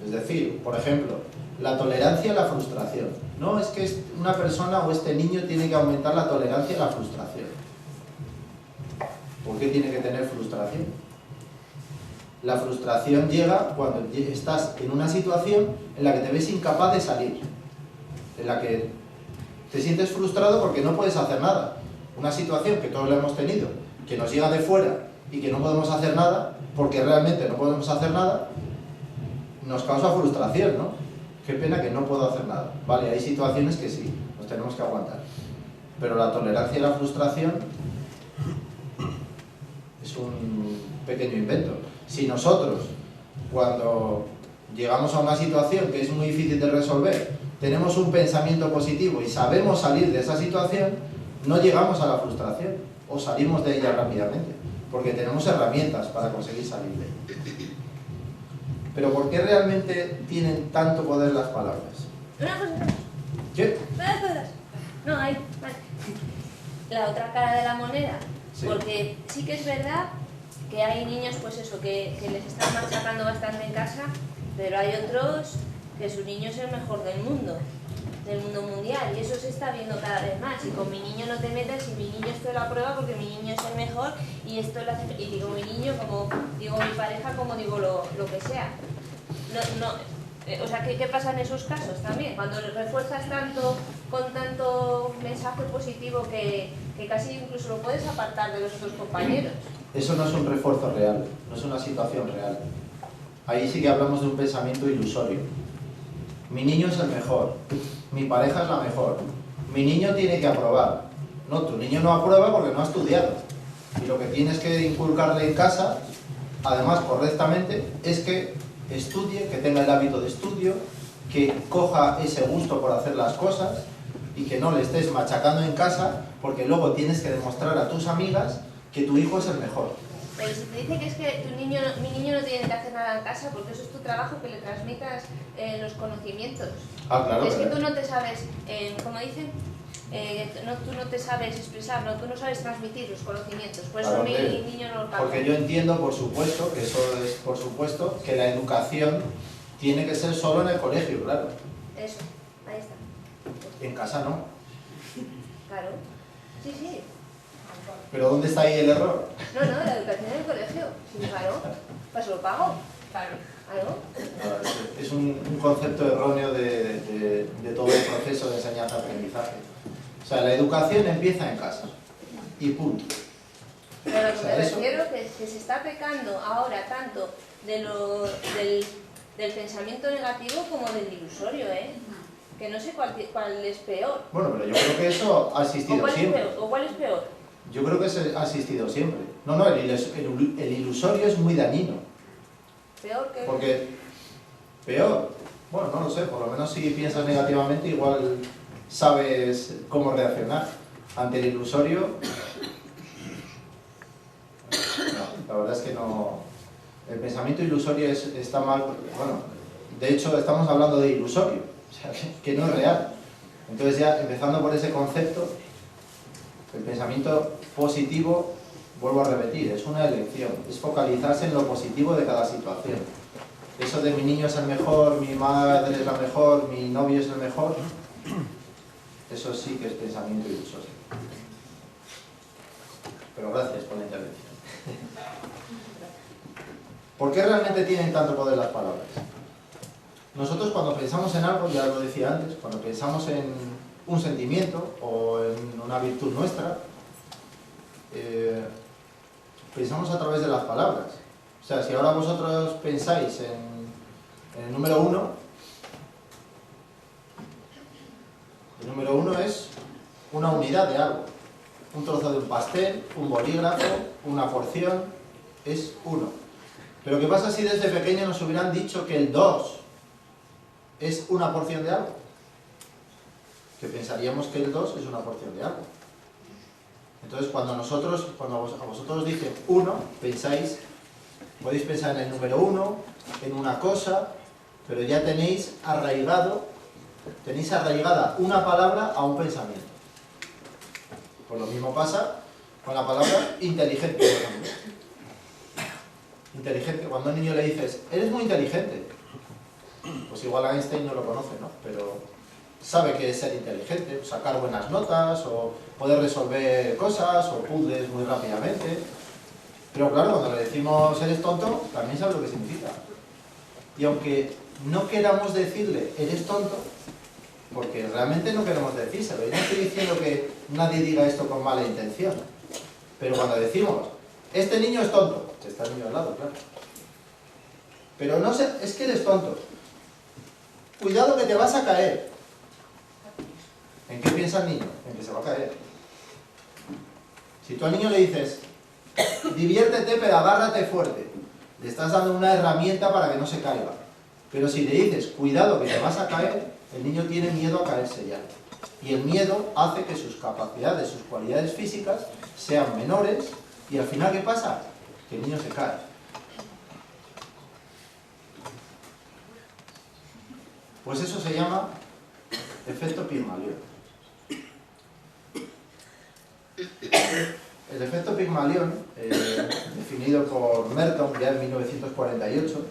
Es decir, por ejemplo, la tolerancia a la frustración. No, es que una persona o este niño tiene que aumentar la tolerancia a la frustración. ¿Por qué tiene que tener frustración? La frustración llega cuando estás en una situación en la que te ves incapaz de salir, en la que te sientes frustrado porque no puedes hacer nada. Una situación que todos la hemos tenido, que nos llega de fuera y que no podemos hacer nada, porque realmente no podemos hacer nada, nos causa frustración, ¿no? Qué pena que no puedo hacer nada. Vale, hay situaciones que sí, nos tenemos que aguantar. Pero la tolerancia a la frustración es un pequeño invento. Si nosotros, cuando llegamos a una situación que es muy difícil de resolver, tenemos un pensamiento positivo y sabemos salir de esa situación, no llegamos a la frustración o salimos de ella rápidamente, porque tenemos herramientas para conseguir salir de ella. Pero ¿por qué realmente tienen tanto poder las palabras?
Una cosa.
¿Qué?
No, ahí, vale. La otra cara de la moneda.
Sí.
Porque sí que es verdad que hay niños, pues eso, que les están machacando bastante en casa, pero hay otros que su niño es el mejor del mundo mundial, y eso se está viendo cada vez más. Y con mi niño no te metas, y mi niño esto lo aprueba porque mi niño es el mejor, y esto lo hace, y digo mi niño, como digo mi pareja, como digo lo que sea. O sea, ¿qué pasa en esos casos también? Cuando refuerzas tanto, con tanto mensaje positivo que casi incluso lo puedes apartar de los otros compañeros.
Eso no es un refuerzo real, no es una situación real. Ahí sí que hablamos de un pensamiento ilusorio. Mi niño es el mejor, mi pareja es la mejor, mi niño tiene que aprobar. No, tu niño no aprueba porque no ha estudiado. Y lo que tienes que inculcarle en casa, además correctamente, es que estudie, que tenga el hábito de estudio, que coja ese gusto por hacer las cosas y que no le estés machacando en casa porque luego tienes que demostrar a tus amigas que tu hijo es el mejor.
Pero si te dice que es que mi niño no tiene que hacer nada en casa porque eso es tu trabajo, que le transmitas los conocimientos.
Ah, claro.
Es que tú no te sabes, como dicen, tú no te sabes expresar, tú no sabes transmitir los conocimientos. Por eso
Claro,
mi niño no lo capta.
porque yo entiendo, por supuesto, que eso es por supuesto, que la educación tiene que ser solo en el colegio, claro.
Eso, ahí está.
En casa no.
Claro. Sí, sí.
¿Pero dónde está ahí el error?
No, la educación en el colegio. Sí, claro. Pues lo pago. Claro.
Es un concepto erróneo de todo el proceso de enseñanza-aprendizaje. O sea, la educación empieza en casa. Y punto.
Pero a lo que me
eso...
refiero que se está pecando ahora tanto del pensamiento negativo como del ilusorio, ¿eh? Que no sé cuál es peor.
Bueno, pero yo creo que eso ha existido siempre.
¿O cuál es peor?
Yo creo que eso ha existido siempre. No, el ilusorio es muy dañino.
¿Peor que...?
Porque, peor, bueno, no lo sé, por lo menos si piensas negativamente igual sabes cómo reaccionar. Ante el ilusorio, no, la verdad es que no. El pensamiento ilusorio está mal, bueno, de hecho estamos hablando de ilusorio, o sea, que no es real. Entonces ya, empezando por ese concepto, el pensamiento positivo, vuelvo a repetir, es una elección, es focalizarse en lo positivo de cada situación. Eso de mi niño es el mejor, mi madre es la mejor, mi novio es el mejor, eso sí que es pensamiento ilusorio. Pero gracias por la intervención. ¿Por qué realmente tienen tanto poder las palabras? Nosotros cuando pensamos en algo, ya lo decía antes, cuando pensamos en un sentimiento o en una virtud nuestra, pensamos a través de las palabras. O sea, si ahora vosotros pensáis en el número 1, el número 1 es una unidad de algo. Un trozo de un pastel, un bolígrafo, una porción, es 1. Pero ¿qué pasa si desde pequeño nos hubieran dicho que el 2 es una porción de algo? que pensaríamos que el 2 es una porción de algo. Entonces, cuando a vosotros os dicen 1, pensáis, podéis pensar en el número 1, en una cosa, pero ya tenéis arraigada una palabra a un pensamiento. Pues lo mismo pasa con la palabra inteligente, por ejemplo. Inteligente, cuando a un niño le dices, eres muy inteligente, pues igual Einstein no lo conoce, ¿no? Pero sabe que es ser inteligente, sacar buenas notas, o poder resolver cosas, o puzzles muy rápidamente. Pero claro, cuando le decimos eres tonto, también sabe lo que significa. Y aunque no queramos decirle eres tonto, porque realmente no queremos decírselo, yo no estoy diciendo que nadie diga esto con mala intención, pero cuando decimos este niño es tonto, está el niño al lado, claro, pero no sé, es que eres tonto, cuidado que te vas a caer. ¿En qué piensa el niño? En que se va a caer. Si tú al niño le dices diviértete pero agárrate fuerte, le estás dando una herramienta para que no se caiga. Pero si le dices cuidado que te vas a caer, el niño tiene miedo a caerse ya. Y el miedo hace que sus capacidades, sus cualidades físicas sean menores, y al final ¿qué pasa? Que el niño se cae. Pues eso se llama efecto Pigmalión. El efecto Pigmalión, definido por Merton ya en 1948,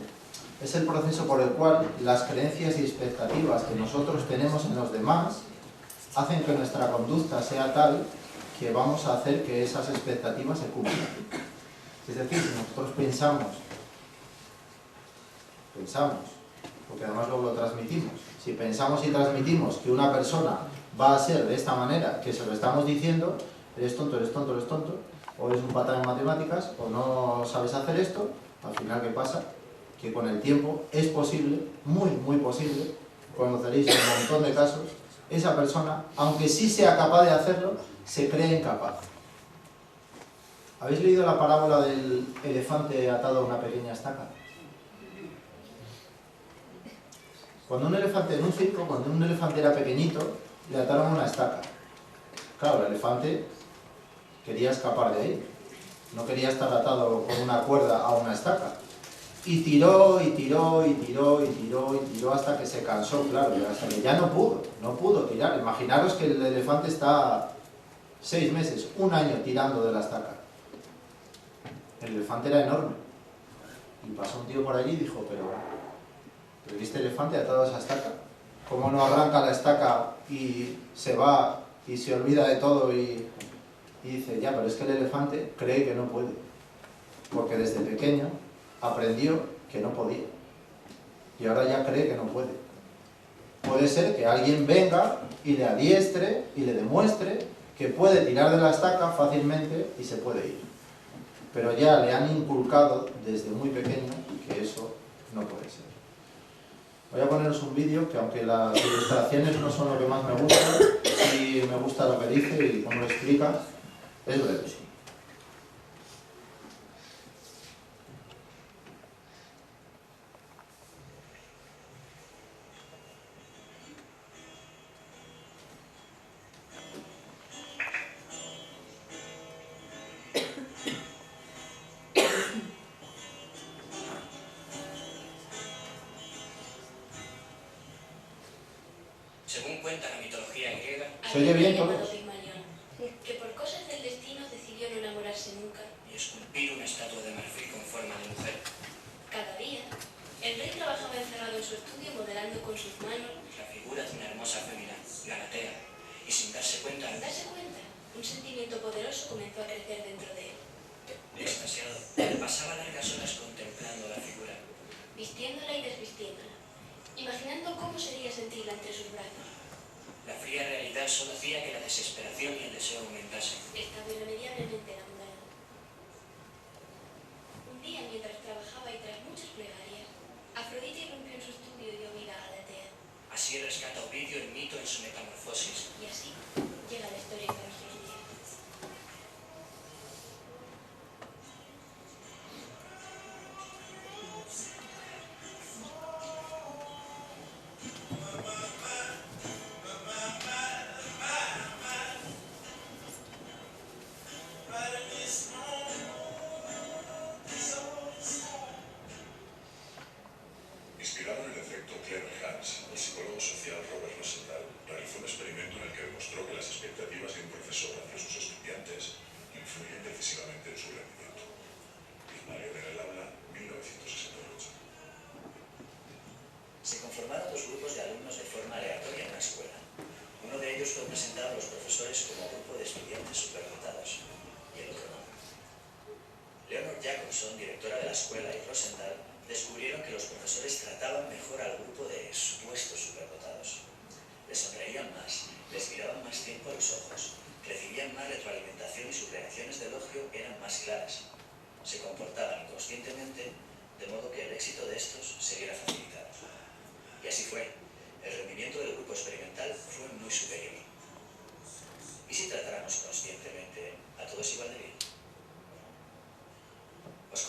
es el proceso por el cual las creencias y expectativas que nosotros tenemos en los demás hacen que nuestra conducta sea tal que vamos a hacer que esas expectativas se cumplan. Es decir, si nosotros pensamos, porque además luego lo transmitimos, si pensamos y transmitimos que una persona va a ser de esta manera, que se lo estamos diciendo, eres tonto, eres tonto, eres tonto, o eres un patán en matemáticas, o no sabes hacer esto, al final ¿qué pasa? Que con el tiempo es posible, muy, muy posible, conoceréis un montón de casos, esa persona, aunque sí sea capaz de hacerlo, se cree incapaz. ¿Habéis leído la parábola del elefante atado a una pequeña estaca? Cuando un elefante, en un circo, cuando un elefante era pequeñito, le ataron una estaca. Claro, el elefante quería escapar de ahí, no quería estar atado con una cuerda a una estaca. Y tiró, y tiró, y tiró, y tiró, y tiró hasta que se cansó, claro, hasta que ya no pudo tirar. Imaginaros que el elefante está 6 meses, 1 año tirando de la estaca. El elefante era enorme. Y pasó un tío por allí y dijo, pero ¿viste el elefante atado a esa estaca? ¿Cómo no arranca la estaca y se va y se olvida de todo y dice, ya, pero es que el elefante cree que no puede? Porque desde pequeño aprendió que no podía y ahora ya cree que no puede. Puede ser que alguien venga y le adiestre y le demuestre que puede tirar de la estaca fácilmente y se puede ir, pero ya le han inculcado desde muy pequeño que eso no puede ser. Voy a poneros un vídeo que, aunque las ilustraciones no son lo que más me gusta, sí me gusta lo que dice y cómo lo explica. Es breve.
Según cuenta la mitología griega,
¿Se oye bien todo?
Pigmalión, que por cosas del destino decidió no enamorarse nunca.
y esculpir una estatua de marfil con forma de mujer,
Cada día, el rey trabajaba encerrado en su estudio modelando con sus manos.
la figura de una hermosa fémina, Galatea, y sin darse cuenta,
Sin darse cuenta, un sentimiento poderoso comenzó a crecer dentro de él,
extasiado, pasaba largas horas contemplando la figura.
vistiéndola y desvistiéndola, imaginando cómo sería sentirla entre sus brazos.
La fría realidad solo hacía que la desesperación y el deseo aumentasen.
Estaba irremediablemente enamorado. Un día, mientras trabajaba y tras muchas plegarias, Afrodita irrumpió en su estudio y dio vida a Galatea.
Así rescata Ovidio el mito en su metamorfosis.
Y así llega la historia de nuestros días.
presentaba a los profesores como grupo de estudiantes superdotados, y el otro no. Leonor Jacobson, directora de la escuela, y Rosendahl descubrieron que los profesores trataban mejor al grupo de supuestos superdotados. Les sonreían más, les miraban más tiempo a los ojos, recibían más retroalimentación y sus reacciones de elogio eran más claras. Se comportaban inconscientemente, de modo que el éxito de estos se viera facilitado. Y así fue. El rendimiento del grupo experimental fue muy superior. ¿Y si tratáramos conscientemente a todos igual de bien? Os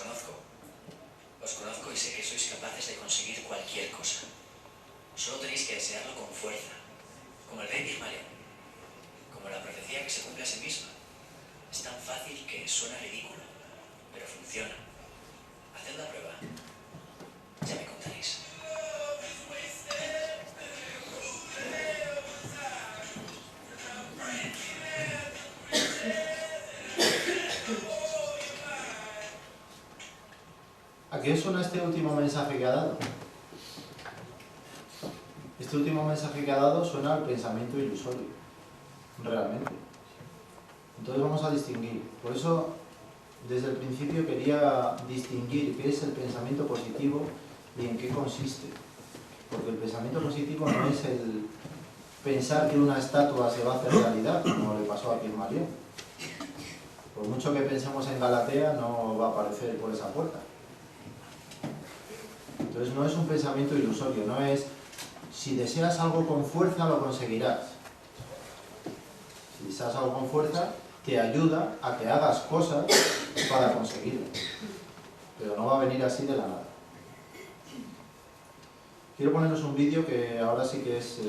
conozco y sé que sois capaces de conseguir cualquier cosa. Solo tenéis que desearlo con fuerza, como el rey Pigmalión, como la profecía que se cumple a sí misma. Es tan fácil que suena ridículo, pero funciona. Haced la prueba. Ya me contaréis.
¿A qué os suena este último mensaje que ha dado? Este último mensaje que ha dado suena al pensamiento ilusorio, realmente. Entonces vamos a distinguir. Por eso, desde el principio quería distinguir qué es el pensamiento positivo y en qué consiste. Porque el pensamiento positivo no es el pensar que una estatua se va a hacer realidad, como le pasó a Pigmalión. Por mucho que pensemos en Galatea, no va a aparecer por esa puerta. Entonces no es un pensamiento ilusorio, no es si deseas algo con fuerza lo conseguirás. Si deseas algo con fuerza te ayuda a que hagas cosas para conseguirlo, pero no va a venir así de la nada. Quiero poneros un vídeo que ahora sí que es...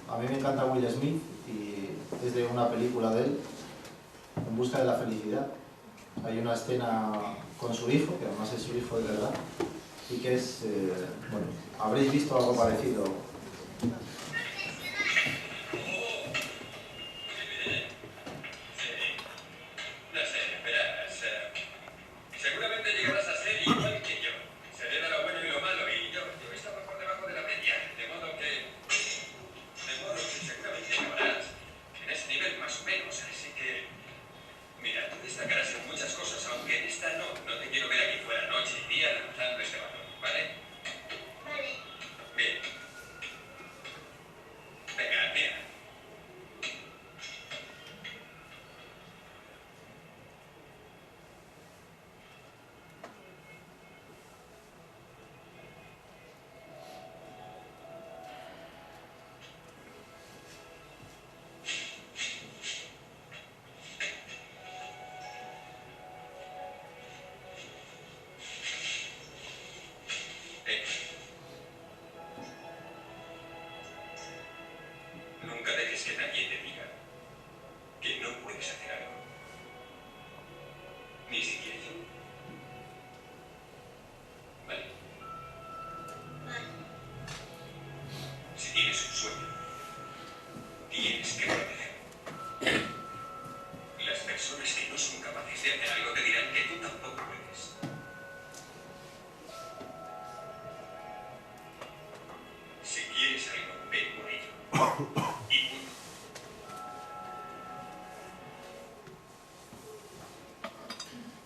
a mí me encanta Will Smith y es de una película de él, En busca de la felicidad. Hay una escena con su hijo, que además es su hijo de verdad, y que es, bueno, habréis visto algo parecido.
No sé, verás, seguramente llegarás a ser igual que yo. Se hereda lo bueno y lo malo, y yo estaba por debajo de la media, de modo que seguramente acabarás en ese nivel más o menos, así que, mira, tú destacarás en muchas cosas, aunque en esta no te quiero ver aquí fuera noche y día lanzando este balón, ¿vale?
Vale.
Bien. Venga, mira. Nunca dejes que nadie te diga que no puedes hacer algo. Ni siquiera yo. ¿Vale?
Vale.
Si tienes un sueño, tienes que protegerlo. Las personas que no son capaces de hacer algo te dirán que tú tampoco puedes. Si quieres algo, ven por ello. Y punto.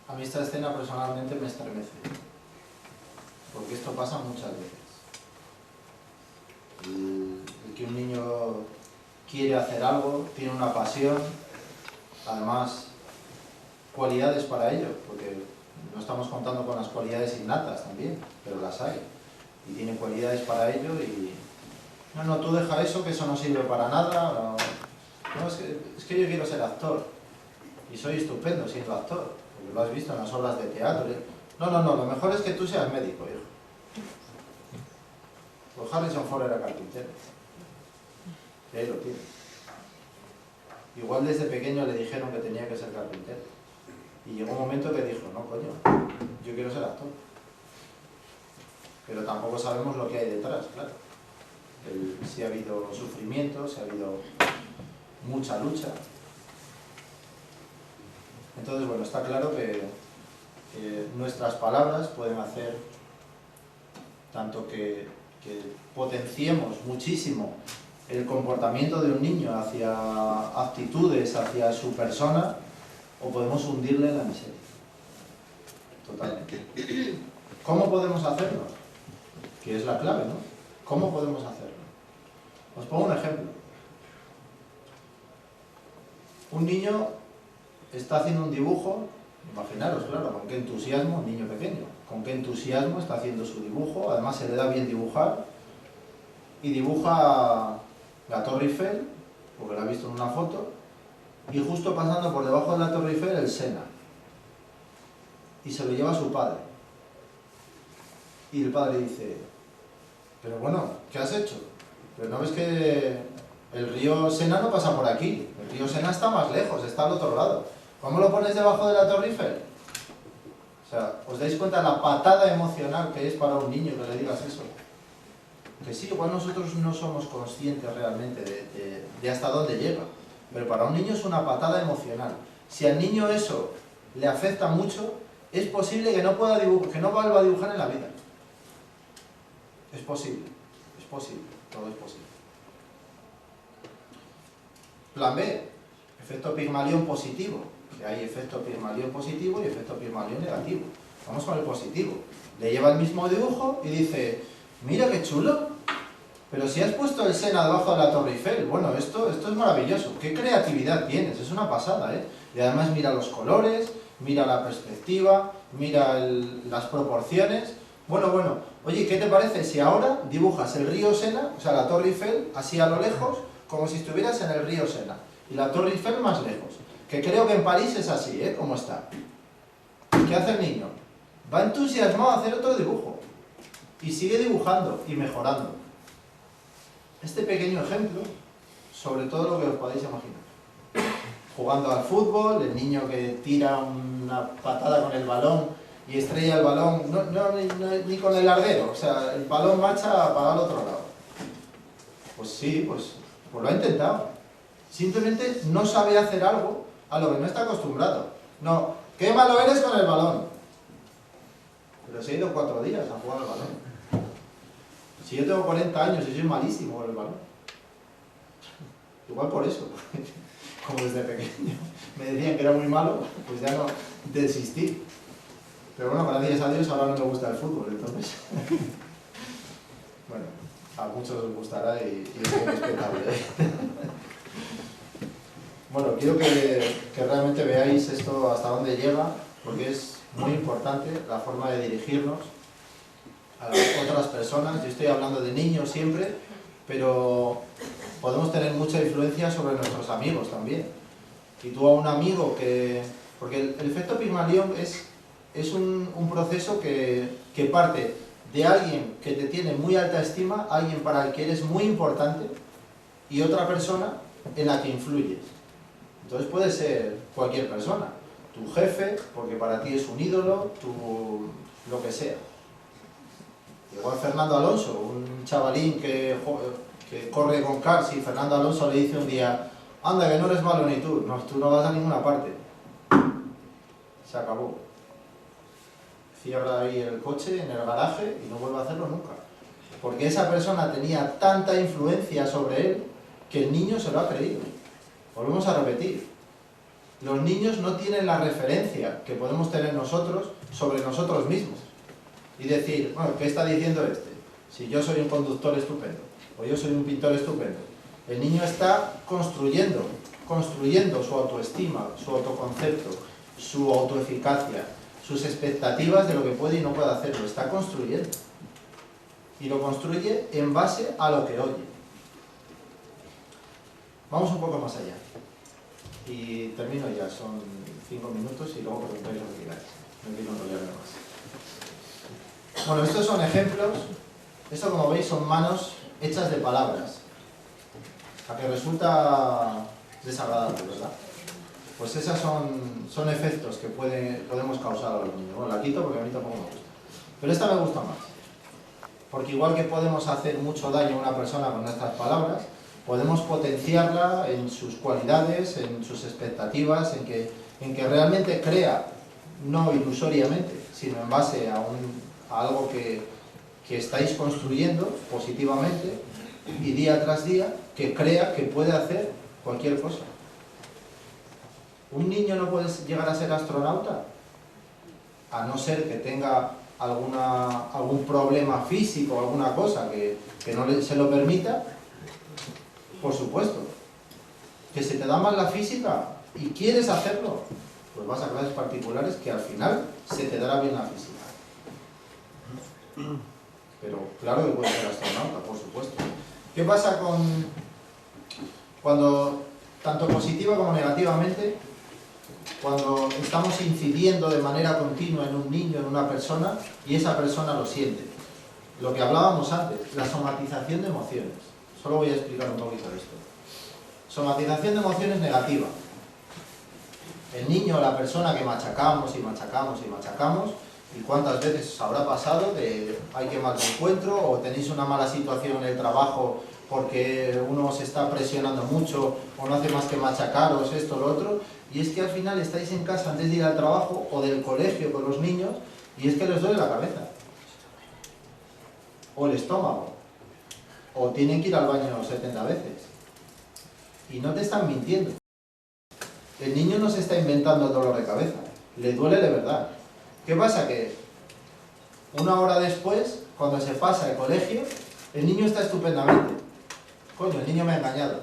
A mí esta escena personalmente me estremece, porque esto pasa muchas veces. El que un niño quiere hacer algo, tiene una pasión, además cualidades para ello, porque no estamos contando con las cualidades innatas también, pero las hay, y tiene cualidades para ello y... No, tú deja eso, que eso no sirve para nada, no, es que yo quiero ser actor, y soy estupendo siendo actor, porque lo has visto en las obras de teatro. No, lo mejor es que tú seas médico, hijo. Pues Harrison Ford era carpintero, y ahí lo tiene. Igual desde pequeño le dijeron que tenía que ser carpintero, y llegó un momento que dijo, no coño, yo quiero ser actor. Pero tampoco sabemos lo que hay detrás, claro. Si ha habido sufrimiento, si ha habido mucha lucha. Entonces, bueno, está claro que nuestras palabras pueden hacer tanto que potenciemos muchísimo el comportamiento de un niño hacia actitudes, hacia su persona, o podemos hundirle en la miseria. Totalmente. ¿Cómo podemos hacerlo? Que es la clave, ¿no? ¿Cómo podemos hacerlo? Os pongo un ejemplo. Un niño está haciendo un dibujo, imaginaros, claro, con qué entusiasmo, un niño pequeño, con qué entusiasmo está haciendo su dibujo, además se le da bien dibujar, y dibuja la Torre Eiffel, porque la ha visto en una foto, y justo pasando por debajo de la Torre Eiffel el Sena, y se lo lleva a su padre. Y el padre dice, pero bueno, ¿qué has hecho? Pero no ves que el río Sena no pasa por aquí, el río Sena está más lejos, está al otro lado. ¿Cómo lo pones debajo de la Torre Eiffel? O sea, ¿os dais cuenta de la patada emocional que es para un niño que le digas eso? Que sí, igual nosotros no somos conscientes realmente de hasta dónde llega, pero para un niño es una patada emocional. Si al niño eso le afecta mucho, es posible que no pueda dibujar, que no vuelva a dibujar en la vida. Es posible, todo es posible. Plan B, efecto Pigmalión positivo, que hay efecto Pigmalión positivo y efecto Pigmalión negativo. Vamos con el positivo. Le lleva el mismo dibujo y dice, mira qué chulo, pero si has puesto el Sena debajo de la Torre Eiffel, bueno, esto es maravilloso, qué creatividad tienes, es una pasada, ¿eh? Y además mira los colores, mira la perspectiva, mira las proporciones. Bueno, oye, ¿qué te parece si ahora dibujas el río Sena, o sea, la Torre Eiffel, así a lo lejos, como si estuvieras en el río Sena, y la Torre Eiffel más lejos? Que creo que en París es así, ¿eh? Como está. ¿Qué hace el niño? Va entusiasmado a hacer otro dibujo, y sigue dibujando y mejorando. Este pequeño ejemplo, sobre todo lo que os podéis imaginar. Jugando al fútbol, el niño que tira una patada con el balón y estrella el balón, ni con el larguero, o sea, el balón marcha para el otro lado. Pues sí, pues lo ha intentado. Simplemente no sabe hacer algo a lo que no está acostumbrado. No, qué malo eres con el balón. Pero se ha ido 4 días a jugar al balón. Si yo tengo 40 años y soy malísimo con el balón. Igual por eso, como desde pequeño me decían que era muy malo, pues ya no desistí. Pero bueno, gracias a Dios ahora no me gusta el fútbol, entonces... Bueno, a muchos os gustará y es muy respetable. Bueno, quiero que realmente veáis esto hasta dónde llega, porque es muy importante la forma de dirigirnos a otras personas. Yo estoy hablando de niños siempre, pero podemos tener mucha influencia sobre nuestros amigos también. Y tú a un amigo que... Porque el efecto Pigmalión es un proceso que parte de alguien que te tiene muy alta estima, alguien para el que eres muy importante, y otra persona en la que influyes. Entonces puede ser cualquier persona, tu jefe, porque para ti es un ídolo, lo que sea. Igual Fernando Alonso, un chavalín que corre con cars, y Fernando Alonso le dice un día, anda que no eres malo ni tú no vas a ninguna parte. Se acabó. Cierra ahí el coche en el garaje y no vuelve a hacerlo nunca. Porque esa persona tenía tanta influencia sobre él que el niño se lo ha creído. Volvemos a repetir. Los niños no tienen la referencia que podemos tener nosotros sobre nosotros mismos. Y decir, bueno, ¿qué está diciendo este? Si yo soy un conductor estupendo, o yo soy un pintor estupendo. El niño está construyendo su autoestima, su autoconcepto, su autoeficacia, sus expectativas de lo que puede y no puede hacer. Lo está construyendo. Y lo construye en base a lo que oye. Vamos un poco más allá. Y termino ya, son 5 minutos y luego preguntáis lo que queráis. No quiero enrollarme más. Bueno, estos son ejemplos. Esto, como veis, son manos hechas de palabras. A que resulta desagradable, ¿verdad? Pues esos son efectos que podemos causar a los niños. Bueno, la quito porque a mí tampoco me gusta. Pero esta me gusta más. Porque igual que podemos hacer mucho daño a una persona con nuestras palabras, podemos potenciarla en sus cualidades, en sus expectativas, en que realmente crea, no ilusoriamente, sino en base a algo que estáis construyendo positivamente, y día tras día que crea que puede hacer cualquier cosa. ¿Un niño no puede llegar a ser astronauta? A no ser que tenga algún problema físico o alguna cosa que no se lo permita. Por supuesto. ¿Que se te da mal la física y quieres hacerlo? Pues vas a clases particulares que al final se te dará bien la física. Pero claro que puede ser astronauta, por supuesto. ¿Qué pasa cuando, tanto positiva como negativamente, cuando estamos incidiendo de manera continua en un niño, en una persona, y esa persona lo siente? Lo que hablábamos antes, la somatización de emociones. Solo voy a explicar un poquito esto. Somatización de emociones negativa. El niño o la persona que machacamos y machacamos y machacamos, y cuántas veces os habrá pasado de hay que mal encuentro o tenéis una mala situación en el trabajo porque uno os está presionando mucho o no hace más que machacaros esto o lo otro, y es que al final estáis en casa antes de ir al trabajo o del colegio con los niños y es que les duele la cabeza o el estómago o tienen que ir al baño 70 veces y no te están mintiendo. El niño no se está inventando el dolor de cabeza, le duele de verdad. ¿Qué pasa? Que una hora después, cuando se pasa al colegio, el niño está estupendamente. Coño, el niño me ha engañado.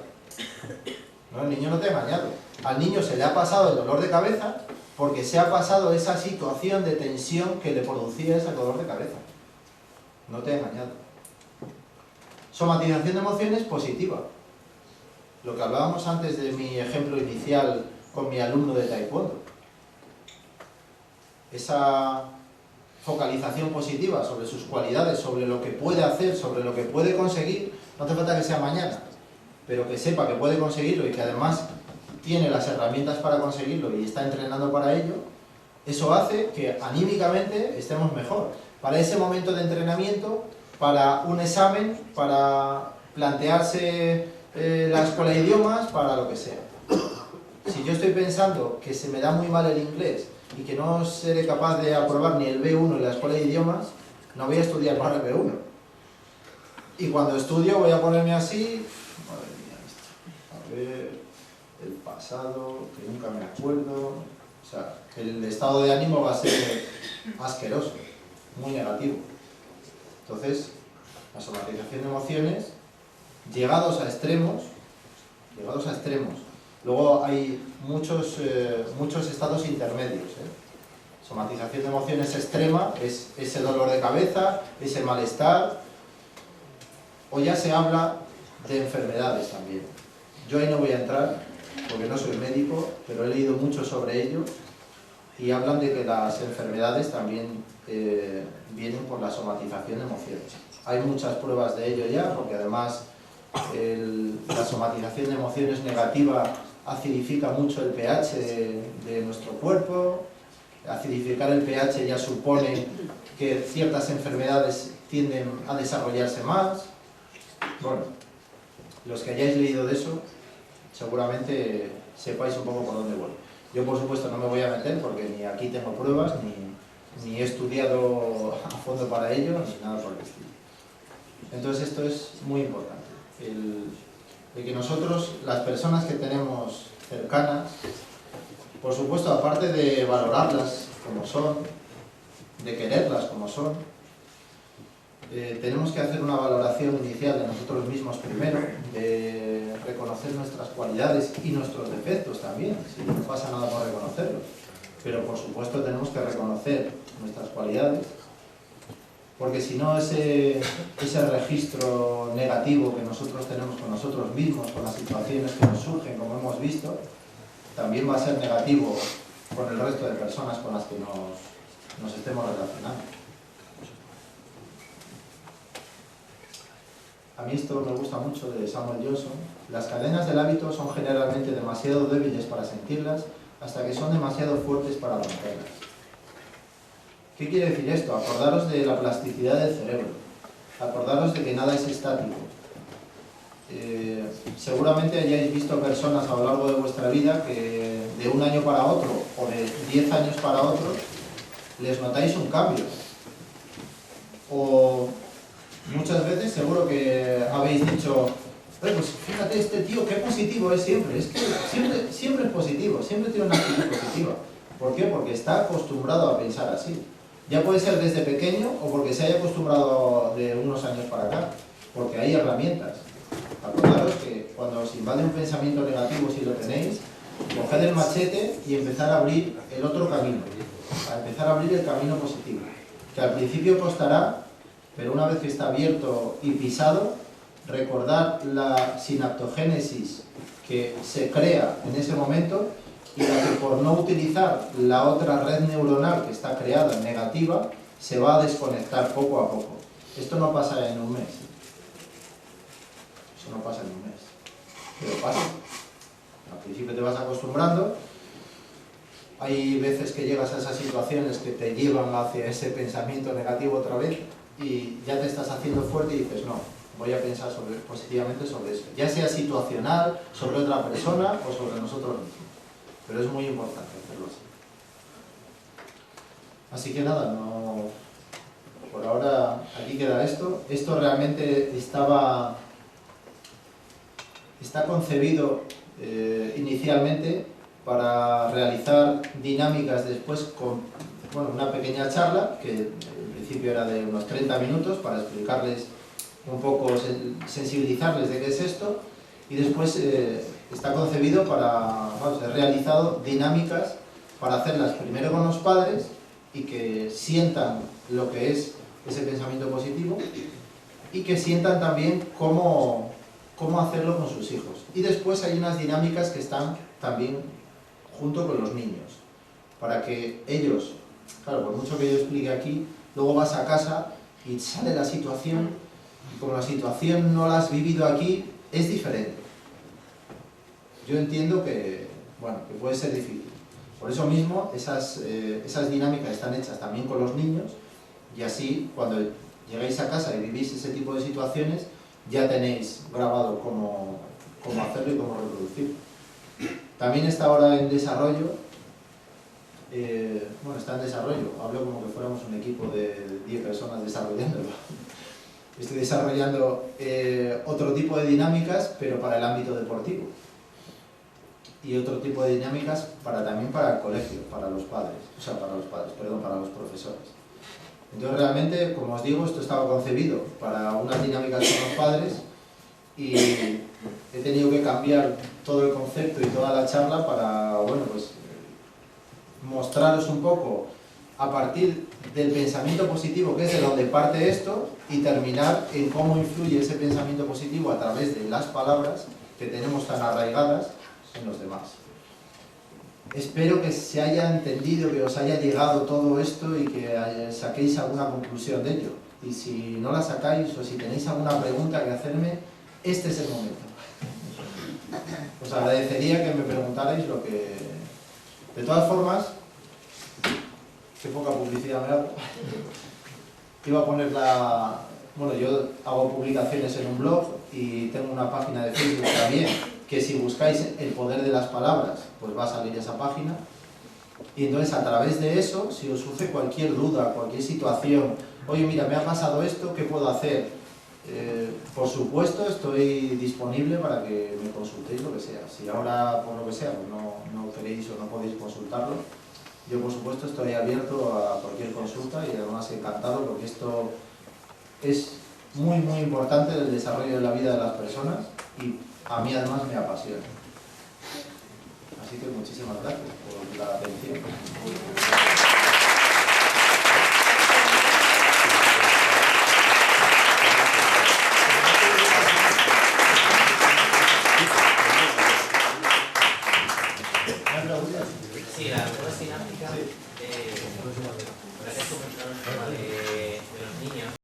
No, el niño no te ha engañado. Al niño se le ha pasado el dolor de cabeza porque se ha pasado esa situación de tensión que le producía ese dolor de cabeza. No te ha engañado. Somatización de emociones positiva. Lo que hablábamos antes de mi ejemplo inicial con mi alumno de taekwondo. Esa focalización positiva sobre sus cualidades, sobre lo que puede hacer, sobre lo que puede conseguir, no hace falta que sea mañana, pero que sepa que puede conseguirlo y que además tiene las herramientas para conseguirlo y está entrenando para ello, eso hace que anímicamente estemos mejor. Para ese momento de entrenamiento, para un examen, para plantearse la escuela de idiomas, para lo que sea. Si yo estoy pensando que se me da muy mal el inglés y que no seré capaz de aprobar ni el B1 en la escuela de idiomas, no voy a estudiar para el B1. Y cuando estudio voy a ponerme así, madre mía, esto, a ver, el pasado, que nunca me acuerdo, o sea, el estado de ánimo va a ser asqueroso, muy negativo. Entonces, la somatización de emociones, llegados a extremos, luego hay muchos estados intermedios. Somatización de emociones extrema es ese dolor de cabeza, ese malestar, o ya se habla de enfermedades también. Yo ahí no voy a entrar porque no soy médico, pero he leído mucho sobre ello y hablan de que las enfermedades también vienen por la somatización de emociones. Hay muchas pruebas de ello ya, porque además la somatización de emociones negativa acidifica mucho el pH de nuestro cuerpo. Acidificar el pH ya supone que ciertas enfermedades tienden a desarrollarse más. Bueno, los que hayáis leído de eso, seguramente sepáis un poco por dónde voy. Yo, por supuesto, no me voy a meter porque ni aquí tengo pruebas, ni he estudiado a fondo para ello, ni nada por el estilo. Entonces esto es muy importante. De que nosotros, las personas que tenemos cercanas, por supuesto, aparte de valorarlas como son, de quererlas como son, tenemos que hacer una valoración inicial de nosotros mismos primero, de reconocer nuestras cualidades y nuestros defectos también, si no pasa nada por reconocerlos. Pero por supuesto tenemos que reconocer nuestras cualidades, porque si no ese registro negativo que nosotros tenemos con nosotros mismos, con las situaciones que nos surgen, como hemos visto, también va a ser negativo con el resto de personas con las que nos estemos relacionando. A mí esto me gusta mucho de Samuel Johnson. Las cadenas del hábito son generalmente demasiado débiles para sentirlas hasta que son demasiado fuertes para romperlas. ¿Qué quiere decir esto? Acordaros de la plasticidad del cerebro. Acordaros de que nada es estático. Seguramente hayáis visto personas a lo largo de vuestra vida que de un año para otro o de 10 años para otro les notáis un cambio. O Muchas veces seguro que habéis dicho, pues fíjate, este tío qué positivo es siempre. Es que siempre es positivo, siempre tiene una actitud positiva. ¿Por qué? Porque está acostumbrado a pensar así. Ya puede ser desde pequeño o porque se haya acostumbrado de unos años para acá, porque hay herramientas. Acordaros que cuando os invade un pensamiento negativo, si lo tenéis, coged el machete y empezar a abrir el otro camino, a empezar a abrir el camino positivo, que al principio costará, pero una vez que está abierto y pisado, recordar la sinaptogénesis que se crea en ese momento y la que por no utilizar la otra red neuronal que está creada negativa, se va a desconectar poco a poco. Esto no pasa en un mes. Eso no pasa en un mes. Pero pasa. Al principio te vas acostumbrando. Hay veces que llegas a esas situaciones que te llevan hacia ese pensamiento negativo otra vez y ya te estás haciendo fuerte y dices, no, voy a pensar positivamente sobre eso. Ya sea situacional, sobre otra persona o sobre nosotros mismos. Pero es muy importante hacerlo así. Así que nada, no, por ahora aquí queda esto. Esto realmente está concebido inicialmente para realizar dinámicas después con una pequeña charla, que en principio era de unos 30 minutos, para explicarles un poco, sensibilizarles de qué es esto, y después está concebido para, ser realizado dinámicas para hacerlas primero con los padres y que sientan lo que es ese pensamiento positivo y que sientan también cómo hacerlo con sus hijos. Y después hay unas dinámicas que están también junto con los niños, para que ellos, claro, por mucho que yo explique aquí, luego vas a casa y sale la situación, y como la situación no la has vivido aquí, es diferente. Yo entiendo que puede ser difícil. Por eso mismo, esas dinámicas están hechas también con los niños, y así, cuando llegáis a casa y vivís ese tipo de situaciones, ya tenéis grabado cómo hacerlo y cómo reproducirlo. También está ahora en desarrollo, está en desarrollo, hablo como que fuéramos un equipo de 10 personas desarrollándolo. Estoy desarrollando otro tipo de dinámicas, pero para el ámbito deportivo. Y otro tipo de dinámicas también para el colegio, para los padres, para los profesores. Entonces realmente, como os digo, esto estaba concebido para unas dinámicas con los padres y he tenido que cambiar todo el concepto y toda la charla para, mostraros un poco a partir del pensamiento positivo, que es de donde parte esto, y terminar en cómo influye ese pensamiento positivo a través de las palabras que tenemos tan arraigadas en los demás. Espero que se haya entendido, que os haya llegado todo esto y que saquéis alguna conclusión de ello. Y si no la sacáis o si tenéis alguna pregunta que hacerme, este es el momento. Os agradecería que me preguntarais lo que... De todas formas, qué poca publicidad me hago. Iba a poner yo hago publicaciones en un blog y tengo una página de Facebook también, que si buscáis el poder de las palabras, pues va a salir esa página. Y entonces a través de eso, si os surge cualquier duda, cualquier situación, oye mira, me ha pasado esto, ¿qué puedo hacer? Por supuesto estoy disponible para que me consultéis lo que sea. Si ahora por lo que sea pues no queréis o no podéis consultarlo, yo por supuesto estoy abierto a cualquier consulta y además encantado, porque esto es muy importante en el desarrollo de la vida de las personas y a mí además me apasiona. Así que muchísimas gracias por la atención.